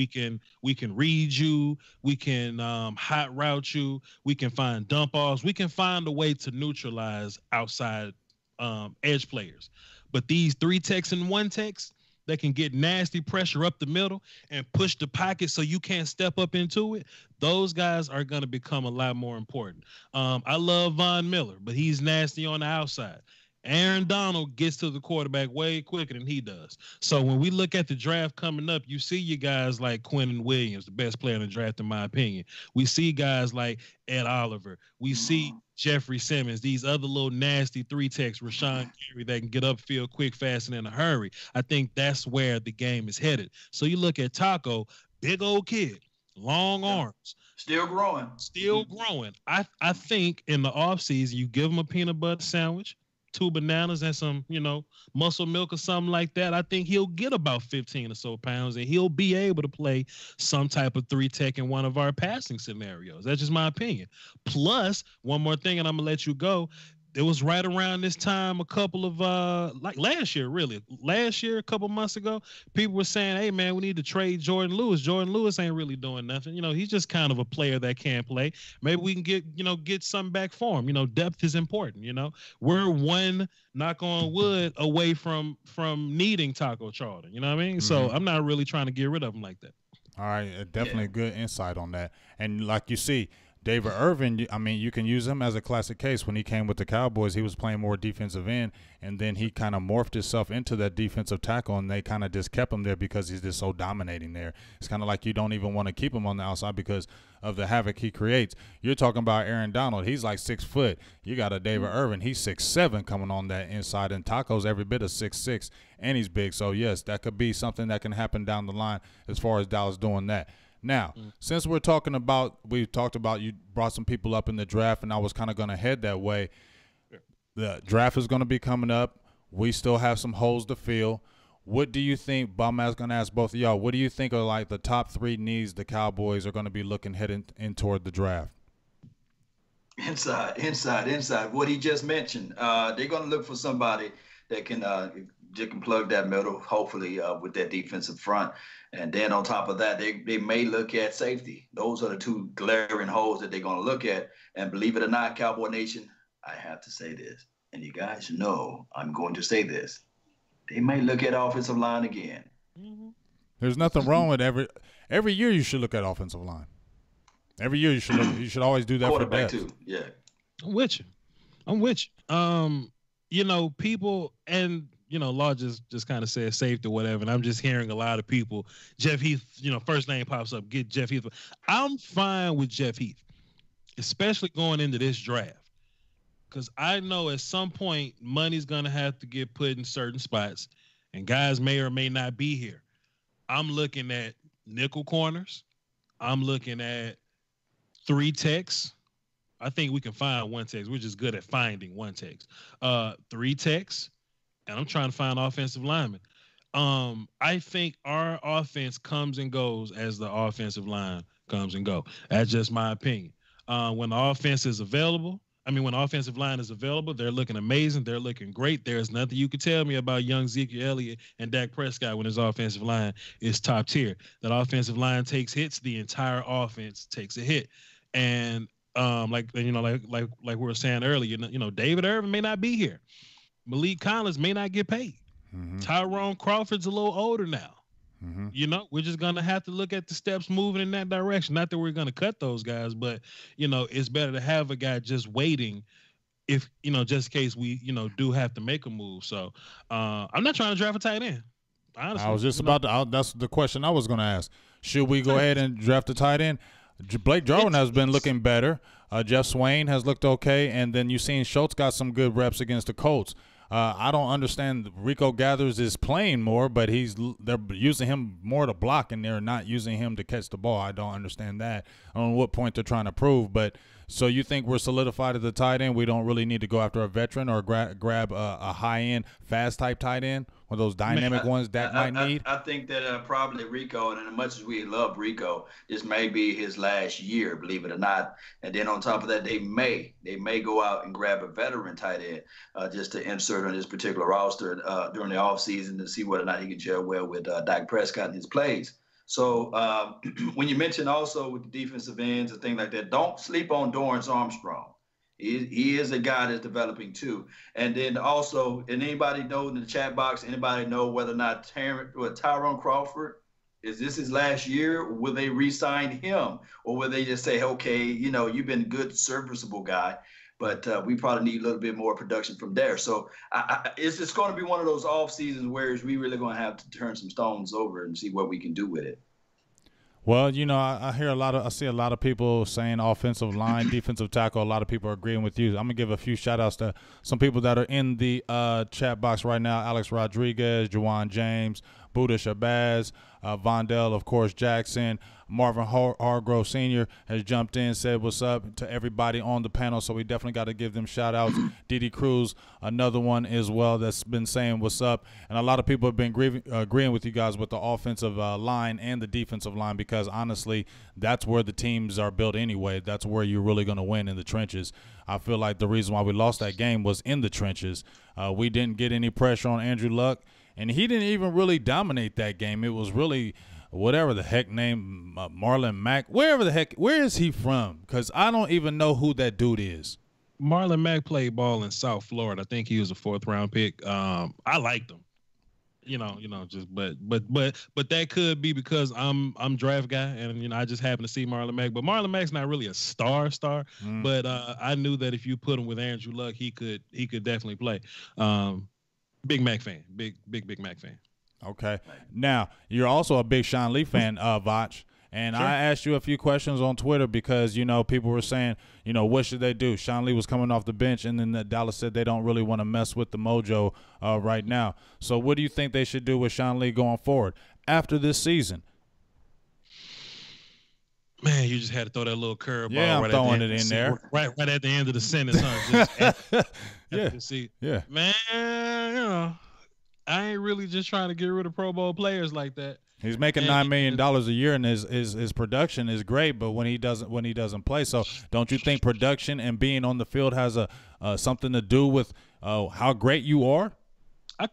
We can read you, we can hot route you, we can find dump offs, we can find a way to neutralize outside edge players. But these 3-techs and 1-techs that can get nasty pressure up the middle and push the pocket so you can't step up into it, those guys are going to become a lot more important. I love Von Miller, but he's nasty on the outside. Aaron Donald gets to the quarterback way quicker than he does. So when we look at the draft coming up, you see you guys like Quinnen Williams, the best player in the draft, in my opinion. We see guys like Ed Oliver. We see Jeffrey Simmons, these other little nasty 3-techs, Rashawn Gary, that can get upfield quick, fast, and in a hurry. I think that's where the game is headed. So you look at Taco, big old kid, long arms. Still growing. Still growing. I think in the offseason, you give him a peanut butter sandwich, 2 bananas, and some, muscle milk or something like that. I think he'll get about 15 or so pounds, and he'll be able to play some type of 3-tech in one of our passing scenarios. That's just my opinion. Plus, one more thing, and I'm going to let you go. It was right around this time, a couple of like last year, a couple months ago, people were saying, hey man, we need to trade Jordan Lewis. Jordan Lewis ain't really doing nothing. He's just kind of a player that can play. Maybe we can get something back for him. Depth is important. We're one, knock on wood, away from needing Taco Charlton. You know what I mean? Mm-hmm. So I'm not really trying to get rid of him like that. All right, definitely good insight on that. And like you see, David Irvin, I mean, you can use him as a classic case. When he came with the Cowboys, he was playing more defensive end, and then he kind of morphed himself into that defensive tackle, and they kind of just kept him there because he's just so dominating there. It's kind of like you don't even want to keep him on the outside because of the havoc he creates. You're talking about Aaron Donald. He's like 6 foot. You got a David Irvin. He's 6'7", coming on that inside, and Taco's every bit of 6'6", and he's big. So, yes, that could be something that can happen down the line as far as Dallas doing that. Now, since we talked about you brought some people up in the draft, and I was kind of going to head that way. The draft is going to be coming up. We still have some holes to fill. What do you think, I'm going to ask both of y'all, what do you think are like the top 3 needs the Cowboys are going to be looking heading in toward the draft? Inside. What he just mentioned. They're going to look for somebody that can plug that middle, hopefully, with that defensive front. And then on top of that, they may look at safety. Those are the 2 glaring holes that they're going to look at. And believe it or not, Cowboy Nation, I have to say this. And you guys know I'm going to say this. They may look at offensive line again. Mm-hmm. There's nothing wrong with every year you should look at offensive line. Every year you should always do that for depth. Too. Yeah. I'm with you. People and Law just kind of said safety or whatever, and I'm just hearing a lot of people. Jeff Heath, first name pops up, get Jeff Heath. I'm fine with Jeff Heath, especially going into this draft, because I know at some point money's going to have to get put in certain spots, and guys may or may not be here. I'm looking at nickel corners. I'm looking at 3-techs. I think we can find 1-techs. We're just good at finding 1-techs. 3-techs. And I'm trying to find offensive linemen. I think our offense comes and goes as the offensive line comes and go. That's just my opinion. When the offense is available, when the offensive line is available, they're looking amazing. They're looking great. There's nothing you could tell me about young Ezekiel Elliott and Dak Prescott when his offensive line is top tier. That offensive line takes hits. The entire offense takes a hit. And like we were saying earlier, David Irvin may not be here. Malik Collins may not get paid. Mm-hmm. Tyrone Crawford's a little older now. Mm-hmm. We're just going to have to look at the steps moving in that direction. Not that we're going to cut those guys, but, it's better to have a guy just waiting if, just in case we, do have to make a move. So I'm not trying to draft a tight end. Honestly, I was just that's the question I was going to ask. Should we go ahead and draft a tight end? Blake Jarwin has been looking better. Jeff Swain has looked okay. And then you've seen Schultz got some good reps against the Colts. I don't understand. Rico Gathers is playing more, but they're using him more to block, and they're not using him to catch the ball. I don't understand that. I don't know what point they're trying to prove. But so you think we're solidified at the tight end? We don't really need to go after a veteran or grab a high-end, fast-type tight end, one of those dynamic ones Dak might need? I think that probably Rico, and as much as we love Rico, this may be his last year, believe it or not. And then on top of that, they may go out and grab a veteran tight end just to insert on this particular roster during the offseason to see whether or not he can gel well with Dak Prescott and his plays. So when you mention also with the defensive ends and things like that, don't sleep on Dorrance Armstrong. He is a guy that's developing too. And then also, and anybody know in the chat box, anybody know whether or not Tyrone Crawford, is this his last year? Will they re-sign him? Or will they just say, okay, you've been a good, serviceable guy, but we probably need a little bit more production from there. So it's just going to be one of those off seasons where we really going to have to turn some stones over and see what we can do with it. Well, I see a lot of people saying offensive line, defensive tackle. A lot of people are agreeing with you. I'm gonna give a few shout outs to some people that are in the chat box right now. Alex Rodriguez, Juwan James, Buda Shabazz, Vondell, of course, Jackson. Marvin Hargrove Sr. has jumped in, said what's up to everybody on the panel, so we definitely got to give them shout-outs. Didi Cruz, another one as well, that's been saying what's up. And a lot of people have been agreeing with you guys with the offensive line and the defensive line because, honestly, that's where the teams are built anyway. That's where you're really going to win, in the trenches. I feel like the reason why we lost that game was in the trenches. We didn't get any pressure on Andrew Luck, and he didn't even really dominate that game. It was really whatever the heck name, Marlon Mack, where is he from? Because I don't even know who that dude is. Marlon Mack played ball in South Florida. I think he was a 4th-round pick. I liked him. But that could be because I'm draft guy and I just happen to see Marlon Mack. But Marlon Mack's not really a star. But I knew that if you put him with Andrew Luck, he could definitely play. Big Mac fan, big Mac fan. Okay. Now, you're also a big Sean Lee fan, Vach. And sure. I asked you a few questions on Twitter because, people were saying, what should they do? Sean Lee was coming off the bench, and then Dallas said they don't really want to mess with the mojo right now. So what do you think they should do with Sean Lee going forward after this season? Man, you just had to throw that little curveball. Yeah, I'm throwing it in there. Right at the end of the sentence, huh? Yeah. Man, I ain't really just trying to get rid of Pro Bowl players like that. He's making $9 million a year, and his production is great. But when he doesn't play, so don't you think production and being on the field has something to do with how great you are? I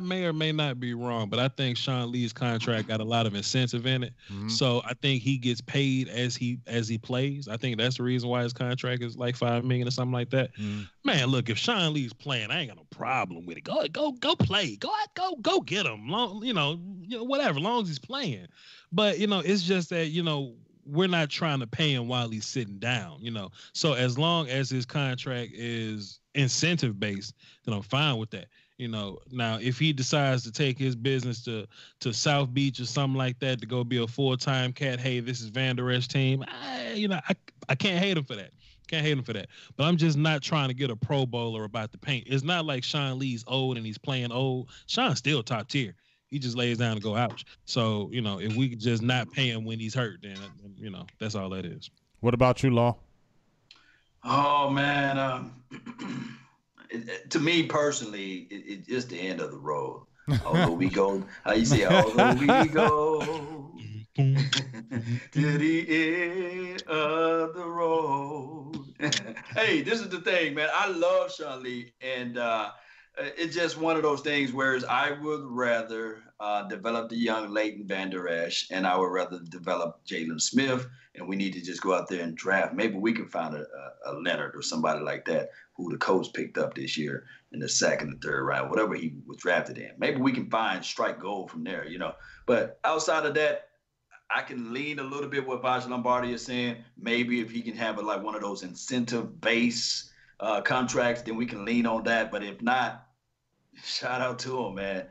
may or may not be wrong, but I think Sean Lee's contract got a lot of incentive in it. Mm-hmm. So I think he gets paid as he plays. I think that's the reason why his contract is like $5 million or something like that. Mm-hmm. Man, look, if Sean Lee's playing, I ain't got no problem with it. Go play. Go get him. Whatever, long as he's playing. But it's just that we're not trying to pay him while he's sitting down. So as long as his contract is incentive based, then I'm fine with that. Now if he decides to take his business to South Beach or something like that to go be a full-time cat, hey, this is Van Der Esch team. I can't hate him for that. But I'm just not trying to get a Pro Bowler about the paint. It's not like Sean Lee's old and he's playing old. Sean's still top tier. He just lays down and go ouch. So, if we could just not pay him when he's hurt, then, that's all that is. What about you, Law? Oh, man. To me personally, it's just the end of the road. Although we go, how you say, although we go to the end of the road. Hey, this is the thing, man. I love Sean Lee, and it's just one of those things where I would rather develop the young Leighton Van Der Esch, and I would rather develop Jalen Smith, and we need to just go out there and draft. Maybe we can find a Leonard or somebody like that who the coach picked up this year in the 2nd or 3rd round, whatever he was drafted in. Maybe we can strike gold from there, But outside of that, I can lean a little bit what Vaj Lombardi is saying. Maybe if he can have one of those incentive-based contracts, then we can lean on that. But if not, shout out to him, man.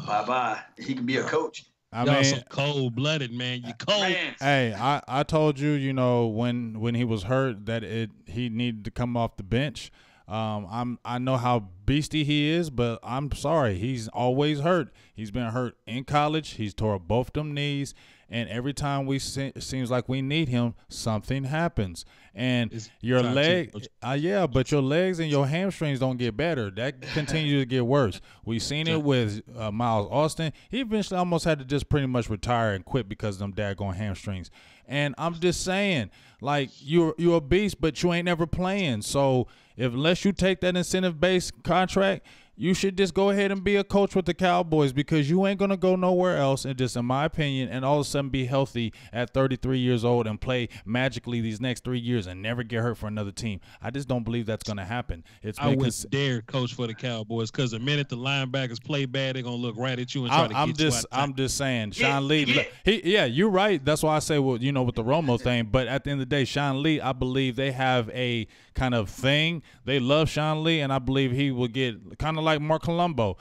Bye-bye. He can be a coach. I mean, some cold-blooded, man. You cold. Man. Hey, I told you, when he was hurt that he needed to come off the bench. I know how beastie he is, but I'm sorry. He's always hurt. He's been hurt in college. He's tore both them knees, and every time it seems like we need him, something happens. And your leg, but your legs and your hamstrings don't get better. That continues to get worse. We've seen it with Miles Austin. He eventually almost had to just pretty much retire and quit because of them daggone hamstrings. And I'm just saying, you're a beast, but you ain't never playing. So unless you take that incentive-based contract, you should just go ahead and be a coach with the Cowboys because you ain't going to go nowhere else, and just in my opinion, and all of a sudden be healthy at 33 years old and play magically these next 3 years and never get hurt for another team. I just don't believe that's going to happen. I wouldn't dare coach for the Cowboys because the minute the linebackers play bad, they're going to look right at you and try to get you out. I'm just saying, Sean Lee, you're right. That's why I say, with the Romo thing, but at the end of the day, Sean Lee, I believe they have a kind of thing. They love Sean Lee, and I believe he will get kind of like like Mark Colombo.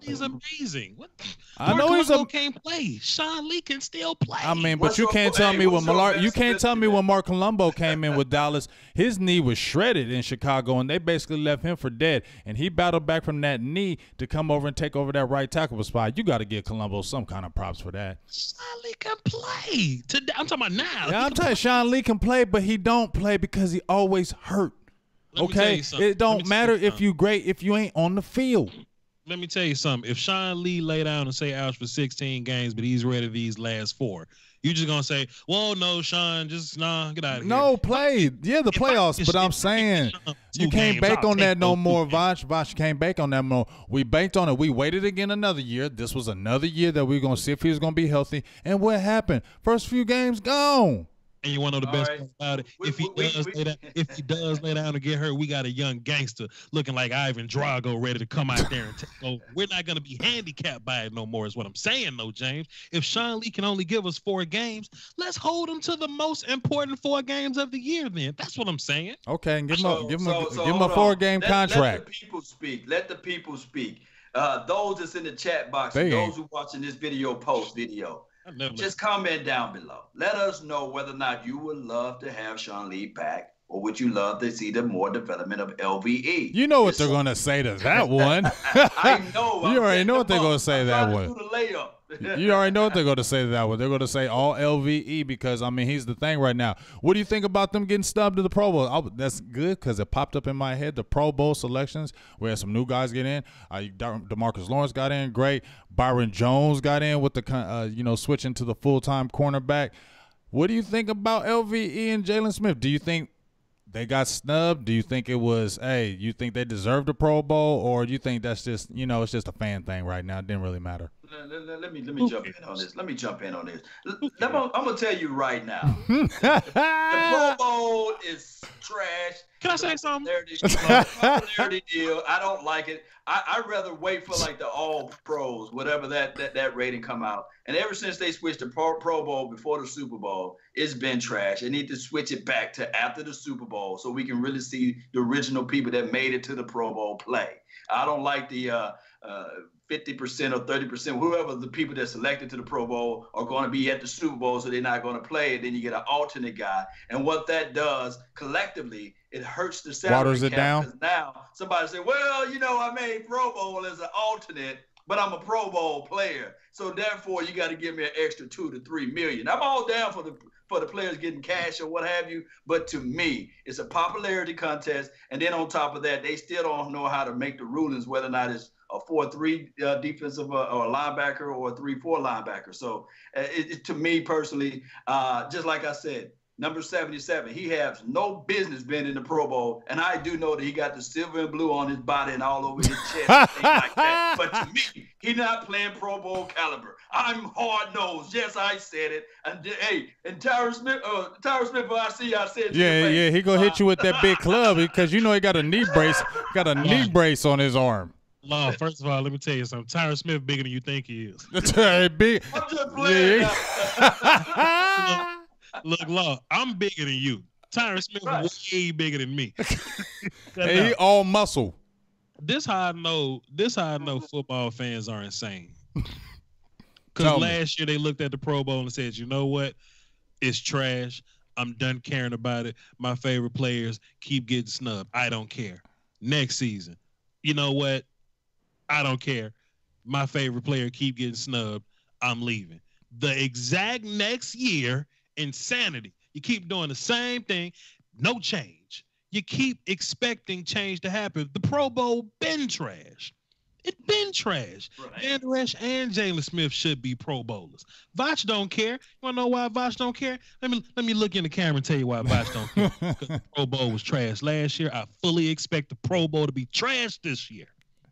He's amazing. What? I know he's can't play. Sean Lee can still play. I mean, but you can't tell me when when Mark Colombo came in with Dallas, his knee was shredded in Chicago, and they basically left him for dead. And he battled back from that knee to come over and take over that right tackle spot. You got to give Colombo some kind of props for that. Sean Lee can play. I'm talking about now. Yeah, I'm telling you, Sean Lee can play, but he don't play because he always hurt. Okay, it don't matter if you great if you ain't on the field. Let me tell you something. If Sean Lee lay down and say out for 16 games, but he's ready these last 4, you just gonna say, "Well, no, Sean, just get out of here." No, play. Yeah, the playoffs. But I'm saying you can't bank on that no more, Voch. You can't bank on that more. We banked on it. We waited again another year. This was another year that we are gonna see if he was gonna be healthy. And what happened? First few games gone. And you want to know the best part about it? If he does lay down and get hurt, we got a young gangster looking like Ivan Drago ready to come out there and take over. We're not going to be handicapped by it no more is what I'm saying, though, James. If Sean Lee can only give us 4 games, let's hold him to the most important 4 games of the year then. That's what I'm saying. Okay, and give him a 4-game contract. Let the people speak. Let the people speak. Those that's in the chat box, those who watching this video, post video, just comment down below. Let us know whether or not you would love to have Sean Lee back, or would you love to see the more development of LVE? You know what they're going to say to that one. I know. You already know what they're going to say to that one. You already know what they're going to say to that one. They're going to say all LVE because, I mean, he's the thing right now. What do you think about them getting snubbed to the Pro Bowl? That's good because it popped up in my head. The Pro Bowl selections, we had some new guys get in. DeMarcus Lawrence got in, great. Byron Jones got in with the, switching to the full-time cornerback. What do you think about LVE and Jalen Smith? Do you think they got snubbed? Do you think it was, you think they deserved a Pro Bowl, or do you think that's just, it's just a fan thing right now? It didn't really matter. Let me jump in on this. I'm gonna tell you right now. The Pro Bowl is trash. Can I say something? Popularity deal. I don't like it. I'd rather wait for like the All Pros, whatever that rating come out. And ever since they switched to Pro Bowl before the Super Bowl, it's been trash. They need to switch it back to after the Super Bowl so we can really see the original people that made it to the Pro Bowl play. I don't like the 50% or 30%, whoever the people that selected to the Pro Bowl are going to be at the Super Bowl, so they're not going to play. And then you get an alternate guy. And what that does collectively, it hurts the salary cap. Waters it down. Now somebody say, well, I made Pro Bowl as an alternate, but I'm a Pro Bowl player. So therefore, you got to give me an extra $2 to $3 million. I'm all down for the players getting cash or what have you. But to me, it's a popularity contest. And then on top of that, they still don't know how to make the rulings, whether or not it's a 4-3 defensive or a linebacker or a 3-4 linebacker. So to me personally, just like I said, number 77, he has no business being in the Pro Bowl. And I do know that he got the silver and blue on his body and all over his chest and things like that. But to me, he's not playing Pro Bowl caliber. I'm hard-nosed. Yes, I said it. And and Tyron Smith, I said yeah, he gonna hit you with that big club because he got a knee brace, knee brace on his arm. Law, first of all, let me tell you something. Tyron Smith bigger than you think he is. Big. I'm just playing. Look, Law, I'm bigger than you. Tyron Smith is way bigger than me. Hey, he all muscle. This how I know football fans are insane. Because last year they looked at the Pro Bowl and said, you know what? It's trash. I'm done caring about it. My favorite players keep getting snubbed. I don't care. Next season, you know what? I don't care. My favorite player keep getting snubbed. I'm leaving. The exact next year, insanity. You keep doing the same thing, no change. You keep expecting change to happen. The Pro Bowl been trash. It been trash. Right. Van Der Esch and Jalen Smith should be Pro Bowlers. Voch don't care. You want to know why Voch don't care? Let me look in the camera and tell you why Voch don't care. Because the Pro Bowl was trash last year. I fully expect the Pro Bowl to be trash this year.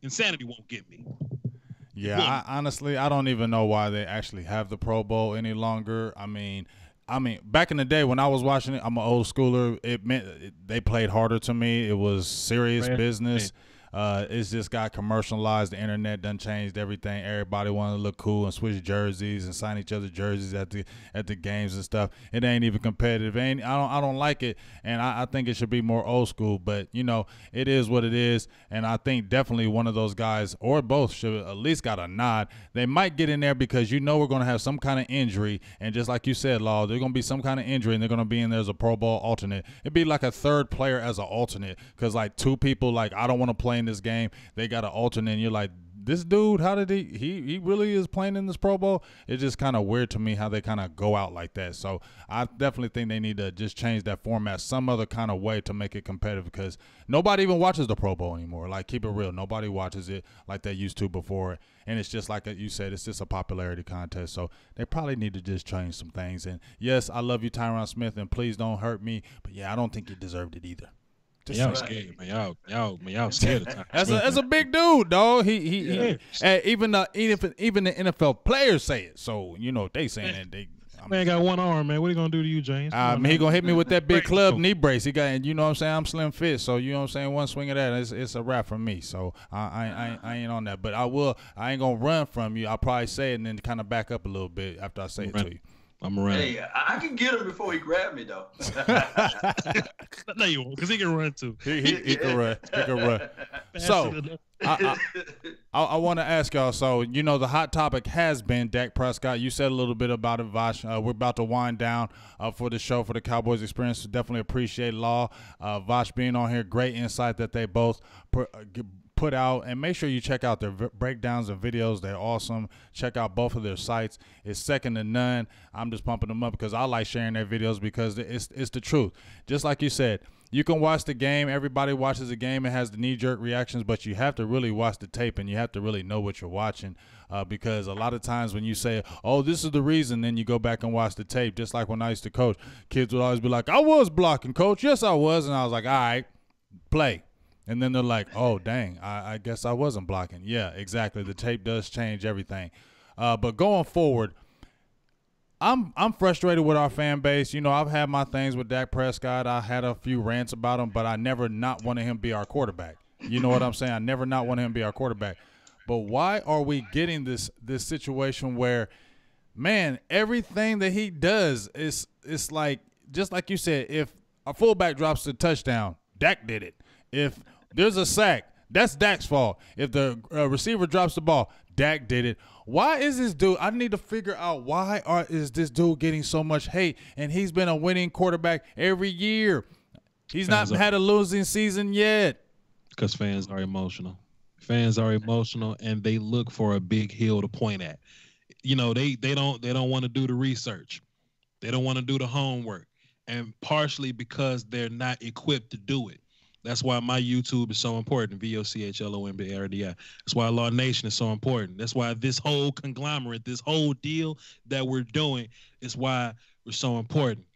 Insanity won't get me. Yeah, honestly, I don't even know why they actually have the Pro Bowl any longer. I mean, back in the day when I was watching it, I'm an old schooler. It meant they played harder to me. It was serious business. It's just got commercialized. The internet done changed everything. Everybody want to look cool and switch jerseys and sign each other's jerseys at the games and stuff. It ain't even competitive. I don't like it, and I think it should be more old school. But it is what it is, and I think definitely one of those guys or both should at least got a nod. They might get in there because we're going to have some kind of injury, and just like you said, Law, there's going to be some kind of injury, and they're going to be in there as a Pro Bowl alternate. It'd be like a third player as an alternate, because like two people like I don't want to play in this game. They got an alternate, and you're like, this dude, how did he really is playing in this Pro Bowl? It's just kind of weird to me how they kind of go out like that. So I definitely think they need to just change that format some other kind of way to make it competitive, because nobody even watches the Pro Bowl anymore. Like, keep it real. Nobody watches it like they used to before. And it's just like you said, it's just a popularity contest. So they probably need to just change some things. And yes, I love you, Tyron Smith, and please don't hurt me. But yeah, I don't think you deserved it either. Y'all scared, man. Y'all scared of time. As a big dude, dog. He even the NFL players say it. So they saying that they. Man got one arm, man. What are you gonna do to you, James? He gonna hit me with that big club knee brace. He got, and you know what I'm saying, I'm slim fit, so you know what I'm saying. One swing of that, it's a wrap for me. So I ain't on that, but I ain't gonna run from you. I'll probably say it and then kind of back up a little bit after I say it to you. I'm running. Hey, I can get him before he grabbed me, though. No, you won't, because he can run too. He can run. He can run. So I want to ask y'all. So the hot topic has been Dak Prescott. You said a little bit about it, Vosh. We're about to wind down for the show for the Cowboys Experience. Definitely appreciate Law, Vosh being on here. Great insight that they both put out, and make sure you check out their breakdowns and videos. They're awesome. Check out both of their sites. It's second to none. I'm just pumping them up because I like sharing their videos because it's the truth. Just like you said, you can watch the game. Everybody watches the game and has the knee-jerk reactions, but you have to really watch the tape and you have to really know what you're watching, because a lot of times when you say, oh, this is the reason, then you go back and watch the tape. Just like when I used to coach, kids would always be like, I was blocking, coach. Yes, I was. And I was like, all right, play. And then they're like, oh, dang, I guess I wasn't blocking. Yeah, exactly. The tape does change everything. But going forward, I'm frustrated with our fan base. I've had my things with Dak Prescott. I had a few rants about him, but I never not wanted him to be our quarterback. You know what I'm saying? I never not wanted him to be our quarterback. But why are we getting this situation where, man, everything that he does is like, just like you said, if a fullback drops a touchdown, Dak did it. If there's a sack, that's Dak's fault. If the receiver drops the ball, Dak did it. Why is this dude? I need to figure out why is this dude getting so much hate? And he's been a winning quarterback every year. He's not had a losing season yet. Because fans are emotional. Fans are emotional, and they look for a big hill to point at. They don't want to do the research. They don't want to do the homework, and partially because they're not equipped to do it. That's why my YouTube is so important, VOCHLOMBARDI. That's why Law Nation is so important. That's why this whole conglomerate, this whole deal that we're doing is why we're so important.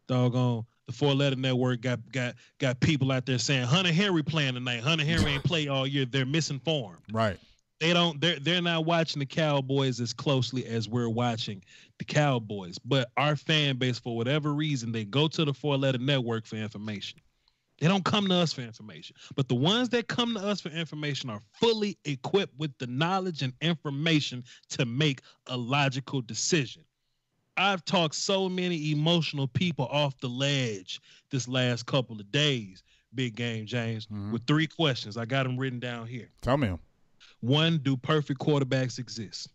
Doggone, the four-letter network got people out there saying Hunter Henry playing tonight. Hunter Henry ain't play all year. They're misinformed. Right. They're not watching the Cowboys as closely as we're watching the Cowboys. But our fan base, for whatever reason, they go to the four-letter network for information. They don't come to us for information. But the ones that come to us for information are fully equipped with the knowledge and information to make a logical decision. I've talked so many emotional people off the ledge this last couple of days, Big Game James, with 3 questions. I got them written down here. Tell me them. 1, do perfect quarterbacks exist?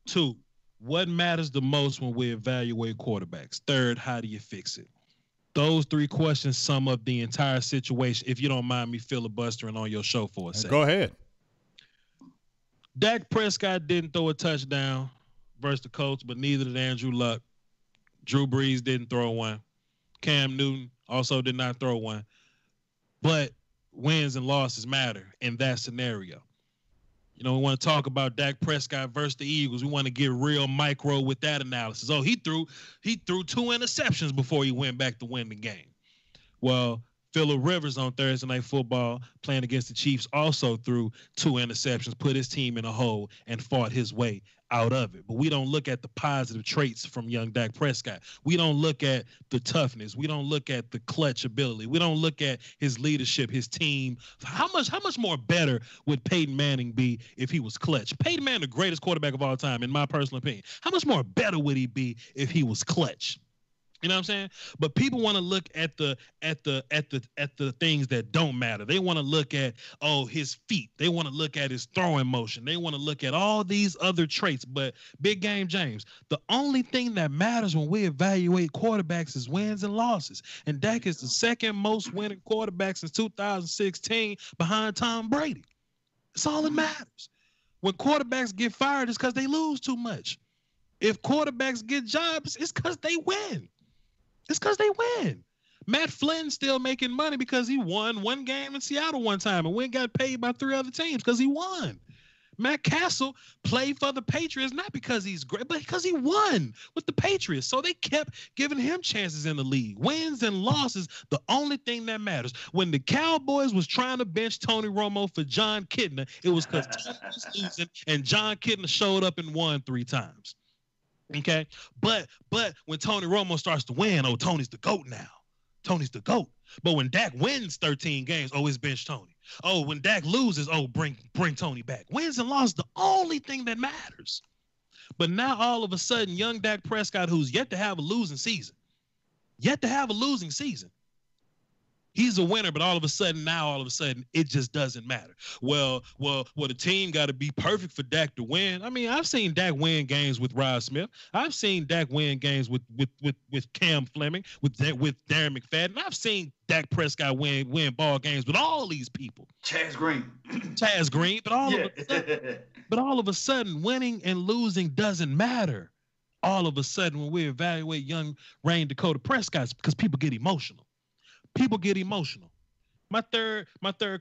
2, what matters the most when we evaluate quarterbacks? 3rd, how do you fix it? Those 3 questions sum up the entire situation, if you don't mind me filibustering on your show for a second. Go ahead. Dak Prescott didn't throw a touchdown versus the Colts, but neither did Andrew Luck. Drew Brees didn't throw one. Cam Newton also did not throw one. But wins and losses matter in that scenario. We want to talk about Dak Prescott versus the Eagles. We want to get real micro with that analysis. Oh, he threw 2 interceptions before he went back to win the game. Well, Phillip Rivers on Thursday Night Football playing against the Chiefs also threw 2 interceptions, put his team in a hole, and fought his way out of it. But we don't look at the positive traits from young Dak Prescott. We don't look at the toughness. We don't look at the clutch ability. We don't look at his leadership, his team. How much more better would Peyton Manning be if he was clutch? Peyton Manning, the greatest quarterback of all time, in my personal opinion. How much more better would he be if he was clutch? You know what I'm saying? But people want to look at the things that don't matter. They want to look at his feet. They want to look at his throwing motion. They want to look at all these other traits. But Big Game James, the only thing that matters when we evaluate quarterbacks is wins and losses. And Dak is the second most winning quarterback since 2016 behind Tom Brady. It's all that matters. When quarterbacks get fired, it's because they lose too much. If quarterbacks get jobs, it's because they win. It's because they win. Matt Flynn's still making money because he won one game in Seattle one time and went got paid by 3 other teams because he won. Matt Castle played for the Patriots not because he's great, but because he won with the Patriots. So they kept giving him chances in the league. Wins and losses, the only thing that matters. When the Cowboys was trying to bench Tony Romo for John Kitna, it was because Tony was losing and John Kitna showed up and won 3 times. Okay, but when Tony Romo starts to win, Tony's the GOAT now. Tony's the GOAT. But when Dak wins 13 games, it's bench Tony. When Dak loses, bring Tony back. Wins and losses, the only thing that matters. But now all of a sudden, young Dak Prescott, who's yet to have a losing season, he's a winner, but all of a sudden, it just doesn't matter. Well, the team got to be perfect for Dak to win. I mean, I've seen Dak win games with Rod Smith. I've seen Dak win games with Cam Fleming, with Darren McFadden. I've seen Dak Prescott win ball games with all these people. Chaz Green. But all of a sudden, winning and losing doesn't matter. All of a sudden, when we evaluate young Rayne Dakota Prescott, because people get emotional. People get emotional. My third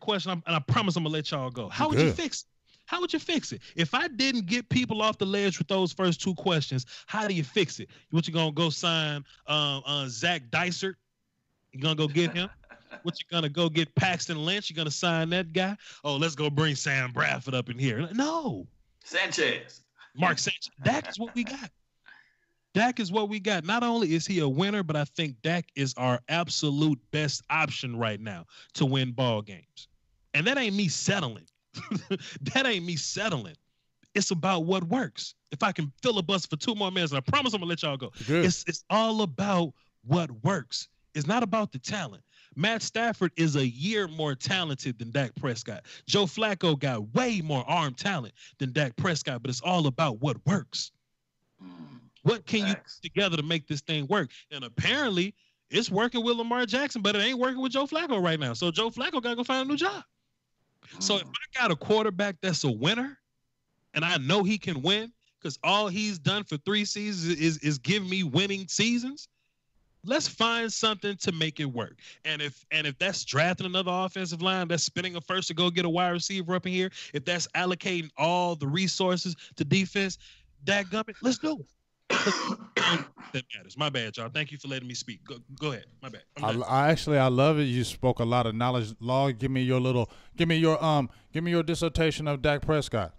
question, and I promise I'm gonna let y'all go. How would you fix it? How would you fix it? If I didn't get people off the ledge with those first 2 questions, how do you fix it? What you gonna go sign Zach Dysert? You gonna go get him? What you gonna go get Paxton Lynch? You gonna sign that guy? Let's go bring Sam Bradford up in here. No. Sanchez. Mark Sanchez. Dak is what we got. Dak is what we got. Not only is he a winner, but I think Dak is our absolute best option right now to win ball games. And that ain't me settling. It's about what works. If I can filibuster for 2 more minutes, and I promise I'm going to let y'all go. It's all about what works. It's not about the talent. Matt Stafford is a year more talented than Dak Prescott. Joe Flacco got way more arm talent than Dak Prescott, but it's all about what works. What can you put together to make this thing work? And apparently, it's working with Lamar Jackson, but it ain't working with Joe Flacco right now. So Joe Flacco got to go find a new job. So if I got a quarterback that's a winner, and I know he can win, because all he's done for 3 seasons is give me winning seasons, let's find something to make it work. And if that's drafting another offensive line, that's spending a first to go get a wide receiver up in here, if that's allocating all the resources to defense, dadgummit, let's do it. That matters. My bad, y'all. Thank you for letting me speak. Go ahead. My bad. I love it. You spoke a lot of knowledge. Law, give me your dissertation of Dak Prescott.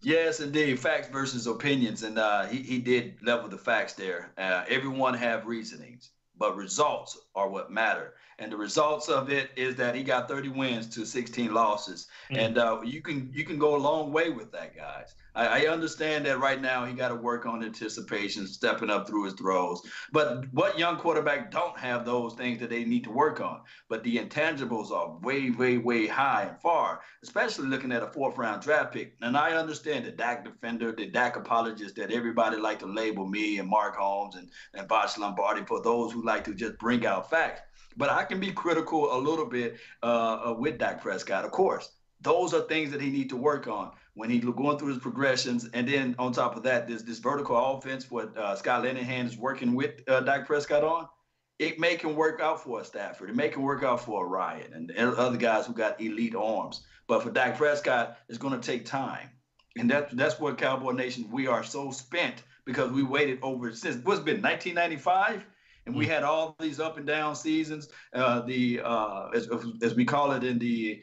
Yes, indeed. Facts versus opinions, and he did level the facts there. Everyone have reasonings, but results are what matter. And the results of it is that he got 30 wins to 16 losses. And you can go a long way with that, guys. I understand that right now he got to work on anticipation, stepping up through his throws. But what young quarterback don't have those things that they need to work on? But the intangibles are way, way, way high and far, especially looking at a 4th-round draft pick. And I understand the Dak defender, the Dak apologist that everybody like to label me and Mark Holmes and Bosh Lombardi for those who like to just bring out facts. But I can be critical a little bit with Dak Prescott, of course. Those are things that he needs to work on when he's going through his progressions. And then on top of that, this vertical offense, what Scott Linehan is working with Dak Prescott on, it may can work out for a Stafford. It may can work out for a Ryan and other guys who got elite arms. But for Dak Prescott, it's going to take time. And that's what Cowboy Nation, we are so spent because we waited over since, what's been 1995? and we had all these up and down seasons. As we call it in the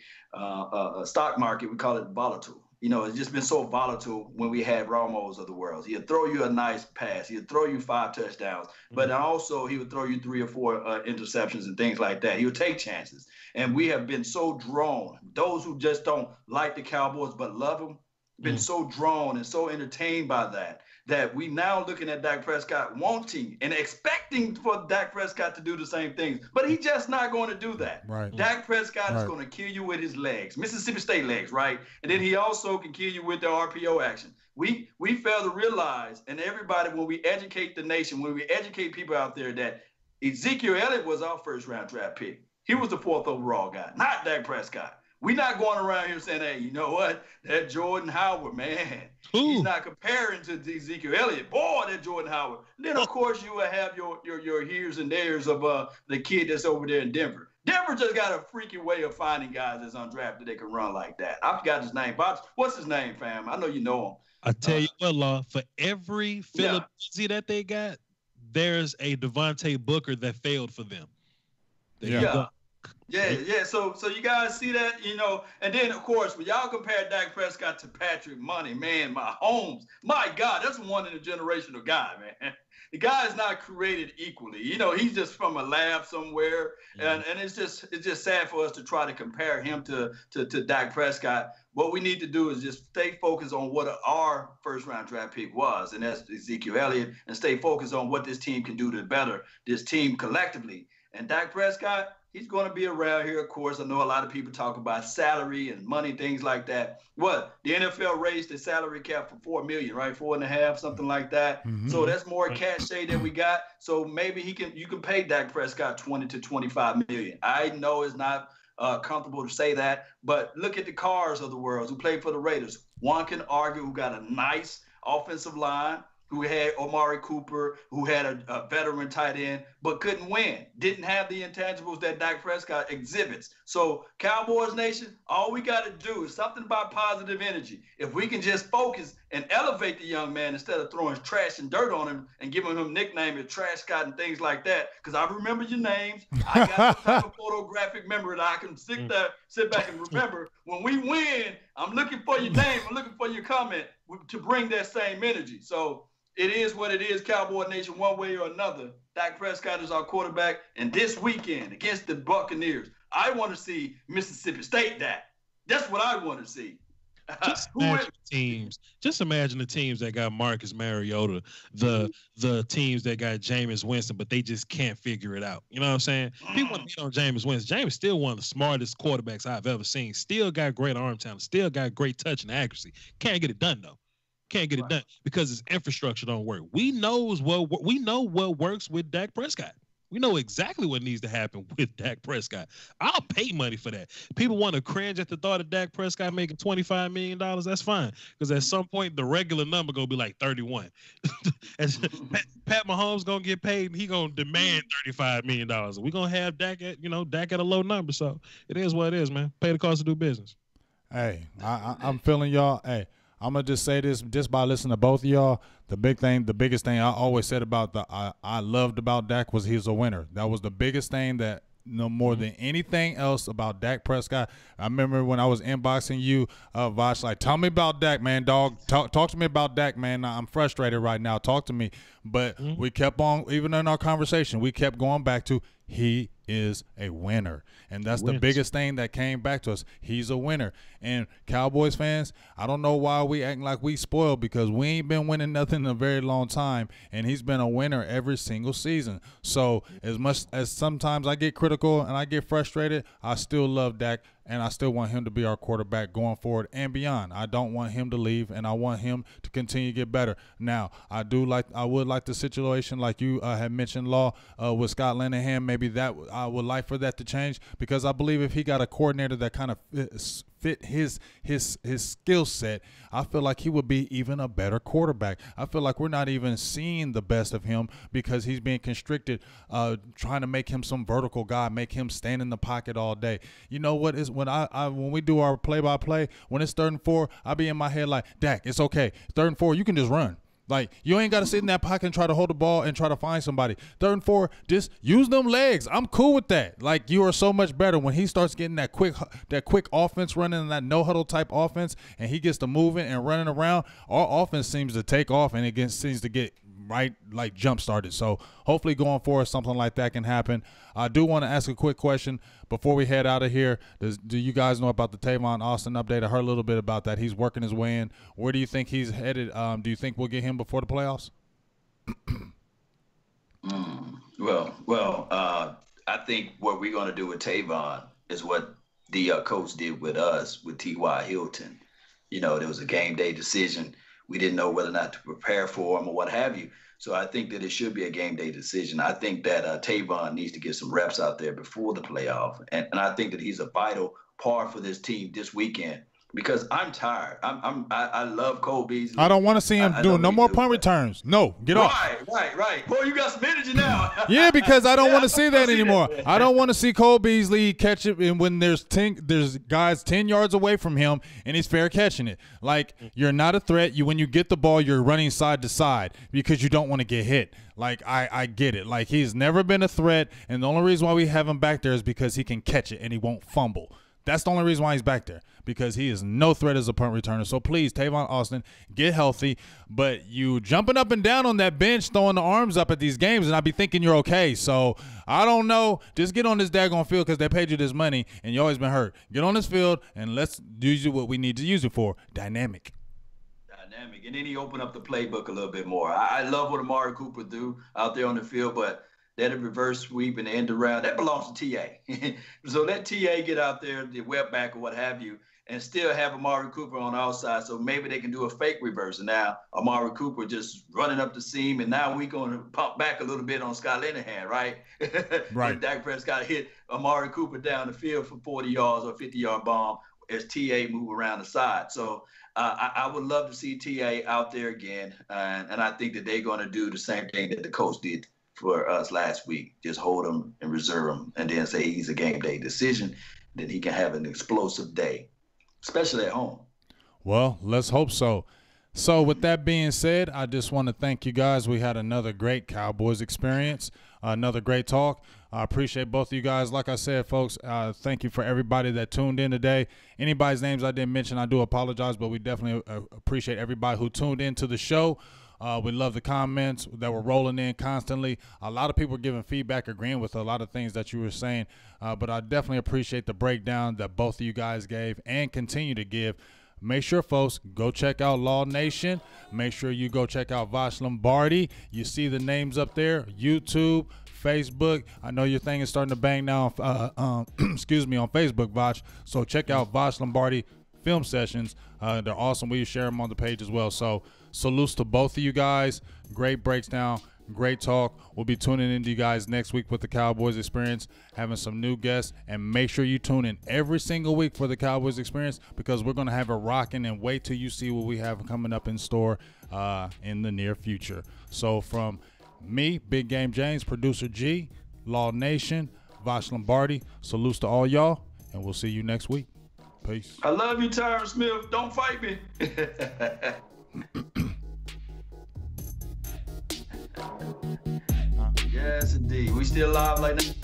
stock market, we call it volatile. It's just been so volatile when we had Ramos of the world. He'd throw you a nice pass. He'd throw you 5 touchdowns, but also he would throw you 3 or 4 interceptions and things like that. He would take chances. And we have been so drawn. Those who just don't like the Cowboys but love them, been so drawn and so entertained by that we now looking at Dak Prescott wanting and expecting for Dak Prescott to do the same things, but he's just not going to do that. Right. Dak Prescott is going to kill you with his legs, Mississippi State legs, right? And then he also can kill you with the RPO action. We fail to realize, and everybody, when we educate the nation, when we educate people out there, that Ezekiel Elliott was our first-round draft pick. He was the 4th overall guy, not Dak Prescott. We're not going around here saying, hey, you know what? That Jordan Howard, man, he's not comparing to Ezekiel Elliott. Boy, that Jordan Howard. Then, of course, you will have your here's and there's of the kid that's over there in Denver. Denver just got a freaky way of finding guys that's undrafted that can run like that. I forgot his name. What's his name, fam? I know you know him. I tell you what, Law, for every Philip that they got, there's a Devontae Booker that failed for them. Yeah. So you guys see that, and then of course when y'all compare Dak Prescott to Patrick Money, man, Mahomes, my God, that's one in a generational guy, man. The guy is not created equally. He's just from a lab somewhere, and it's just sad for us to try to compare him to Dak Prescott. What we need to do is just stay focused on what our first-round draft pick was, and that's Ezekiel Elliott, and stay focused on what this team can do to better this team collectively. And Dak Prescott, he's going to be around here, of course. I know a lot of people talk about salary and money, things like that. The NFL raised the salary cap for $4 million, right? 4.5, something like that. Mm-hmm. So that's more cachet that we got. So maybe you can pay Dak Prescott $20 to $25 million. I know it's not comfortable to say that, but look at the Carrs of the world who played for the Raiders. One can argue who got a nice offensive line, who had Amari Cooper, who had a veteran tight end, but couldn't win. Didn't have the intangibles that Dak Prescott exhibits. So Cowboys Nation, all we got to do is something about positive energy. If we can just focus and elevate the young man instead of throwing trash and dirt on him and giving him nicknames Trash Scott and things like that, because I remember your names. I got the type of photographic memory that I can sit back and remember. When we win, I'm looking for your name. I'm looking for your comment to bring that same energy. So it is what it is, Cowboy Nation, one way or another. Dak Prescott is our quarterback, and this weekend against the Buccaneers, I want to see Mississippi State Dak. That's what I want to see. Just imagine the teams that got Marcus Mariota, the teams that got Jameis Winston, but they just can't figure it out. You know what I'm saying? People want to beat on Jameis Winston. Jameis still one of the smartest quarterbacks I've ever seen. Still got great arm talent. Still got great touch and accuracy. Can't get it done, though. Can't get it done because his infrastructure don't work. We know what works with Dak Prescott. We know exactly what needs to happen with Dak Prescott. I'll pay money for that. People want to cringe at the thought of Dak Prescott making $25 million. That's fine, because at some point the regular number gonna be like 31. Pat Mahomes gonna get paid, and he gonna demand $35 million. We're gonna have Dak at a low number. So it is what it is, man. Pay the cost to do business. Hey, I'm feeling y'all. Hey, I'm gonna just say this just by listening to both of y'all. The biggest thing I always said about I loved about Dak was he's a winner. That was the biggest thing that no more than anything else about Dak Prescott. I remember when I was inboxing you, Vosh, like, tell me about Dak, man, dog. Talk to me about Dak, man. I'm frustrated right now. Talk to me. But we kept on, even in our conversation, we kept going back to he is a winner. And that's the biggest thing that came back to us. He's a winner. And Cowboys fans, I don't know why we acting like we spoiled, because we ain't been winning nothing in a very long time, and he's been a winner every single season. So as much as sometimes I get critical and I get frustrated, I still love Dak, and I still want him to be our quarterback going forward and beyond. I don't want him to leave, and I want him to continue to get better. Now, I would like the situation like you had mentioned, Law, with Scott Linehan. Maybe that I would like for that to change, because I believe if he got a coordinator that kind of fit his skill set, I feel like he would be even a better quarterback. I feel like we're not even seeing the best of him because he's being constricted, trying to make him some vertical guy, make him stand in the pocket all day. You know what is when we do our play-by-play, when it's 3rd and 4, I be in my head like, Dak, it's okay. 3rd and 4, you can just run. Like, you ain't got to sit in that pocket and try to hold the ball and try to find somebody. 3rd and 4, just use them legs. I'm cool with that. Like, you are so much better when he starts getting that quick offense running, that no-huddle type offense, and he gets to moving and running around. Our offense seems to take off, and it seems to get right, like, jump-started. So, hopefully going forward, something like that can happen. I do want to ask a quick question before we head out of here. Do you guys know about the Tavon Austin update? I heard a little bit about that. He's working his way in. Where do you think he's headed? Do you think we'll get him before the playoffs? I think what we're going to do with Tavon is what the coach did with us with T.Y. Hilton. You know, there was a game day decision. We didn't know whether or not to prepare for him or what have you. So I think that it should be a game day decision. I think that Tavon needs to get some reps out there before the playoff. And I think that he's a vital part for this team this weekend. Because I'm tired. I love Cole Beasley. I don't want to see him doing no more punt returns. No, get off. Right. Boy, you got some energy now. Yeah, because I don't want to see that anymore. I don't want to see Cole Beasley catch it, and when there's guys 10 yards away from him, and he's fair catching it. Like, you're not a threat. When you get the ball, you're running side to side because you don't want to get hit. Like, I get it. Like, he's never been a threat, and the only reason why we have him back there is because he can catch it and he won't fumble. That's the only reason why he's back there, because he is no threat as a punt returner. So please, Tavon Austin, get healthy. But you jumping up and down on that bench, throwing the arms up at these games, and I be thinking you're okay. So I don't know. Just get on this daggone field because they paid you this money and you always been hurt. Get on this field and let's use what we need to use it for. Dynamic. And then he opened up the playbook a little bit more. I love what Amari Cooper do out there on the field, but that reverse sweep and the end around, that belongs to TA. So let TA get out there, the web back or what have you, and still have Amari Cooper on the outside. So maybe they can do a fake reverse. And now Amari Cooper just running up the seam, and now we're going to pump back a little bit on Scott Linehan, right? Right. And Dak Prescott hit Amari Cooper down the field for 40 yards or 50-yard bomb as TA move around the side. So I would love to see TA out there again, and I think that they're going to do the same thing that the coach did for us last week. Just hold him and reserve him, and then say he's a game day decision. Then he can have an explosive day, especially at home. Well, let's hope so. So with that being said, I just want to thank you guys. We had another great Cowboys experience, another great talk. I appreciate both of you guys. Like I said, folks, thank you for everybody that tuned in today. Anybody's names I didn't mention, I do apologize, but we definitely appreciate everybody who tuned into the show. We love the comments that were rolling in constantly. A lot of people were giving feedback, agreeing with a lot of things that you were saying. But I definitely appreciate the breakdown that both of you guys gave and continue to give. Make sure, folks, go check out Law Nation. Make sure you go check out Vash Lombardi. You see the names up there, YouTube, Facebook. I know your thing is starting to bang now, excuse me, on Facebook, Vash. So check out Vash Lombardi film sessions. They're awesome. We share them on the page as well. So salutes to both of you guys. Great breaks down. Great talk. We'll be tuning into you guys next week with the Cowboys Experience, having some new guests. And make sure you tune in every single week for the Cowboys Experience, because we're going to have it rocking, and wait till you see what we have coming up in store in the near future. So from me, Big Game James, Producer G, Law Nation, Vash Lombardi, salutes to all y'all, and we'll see you next week. Peace. I love you, Tyron Smith. Don't fight me. Yes, indeed. We still live like that.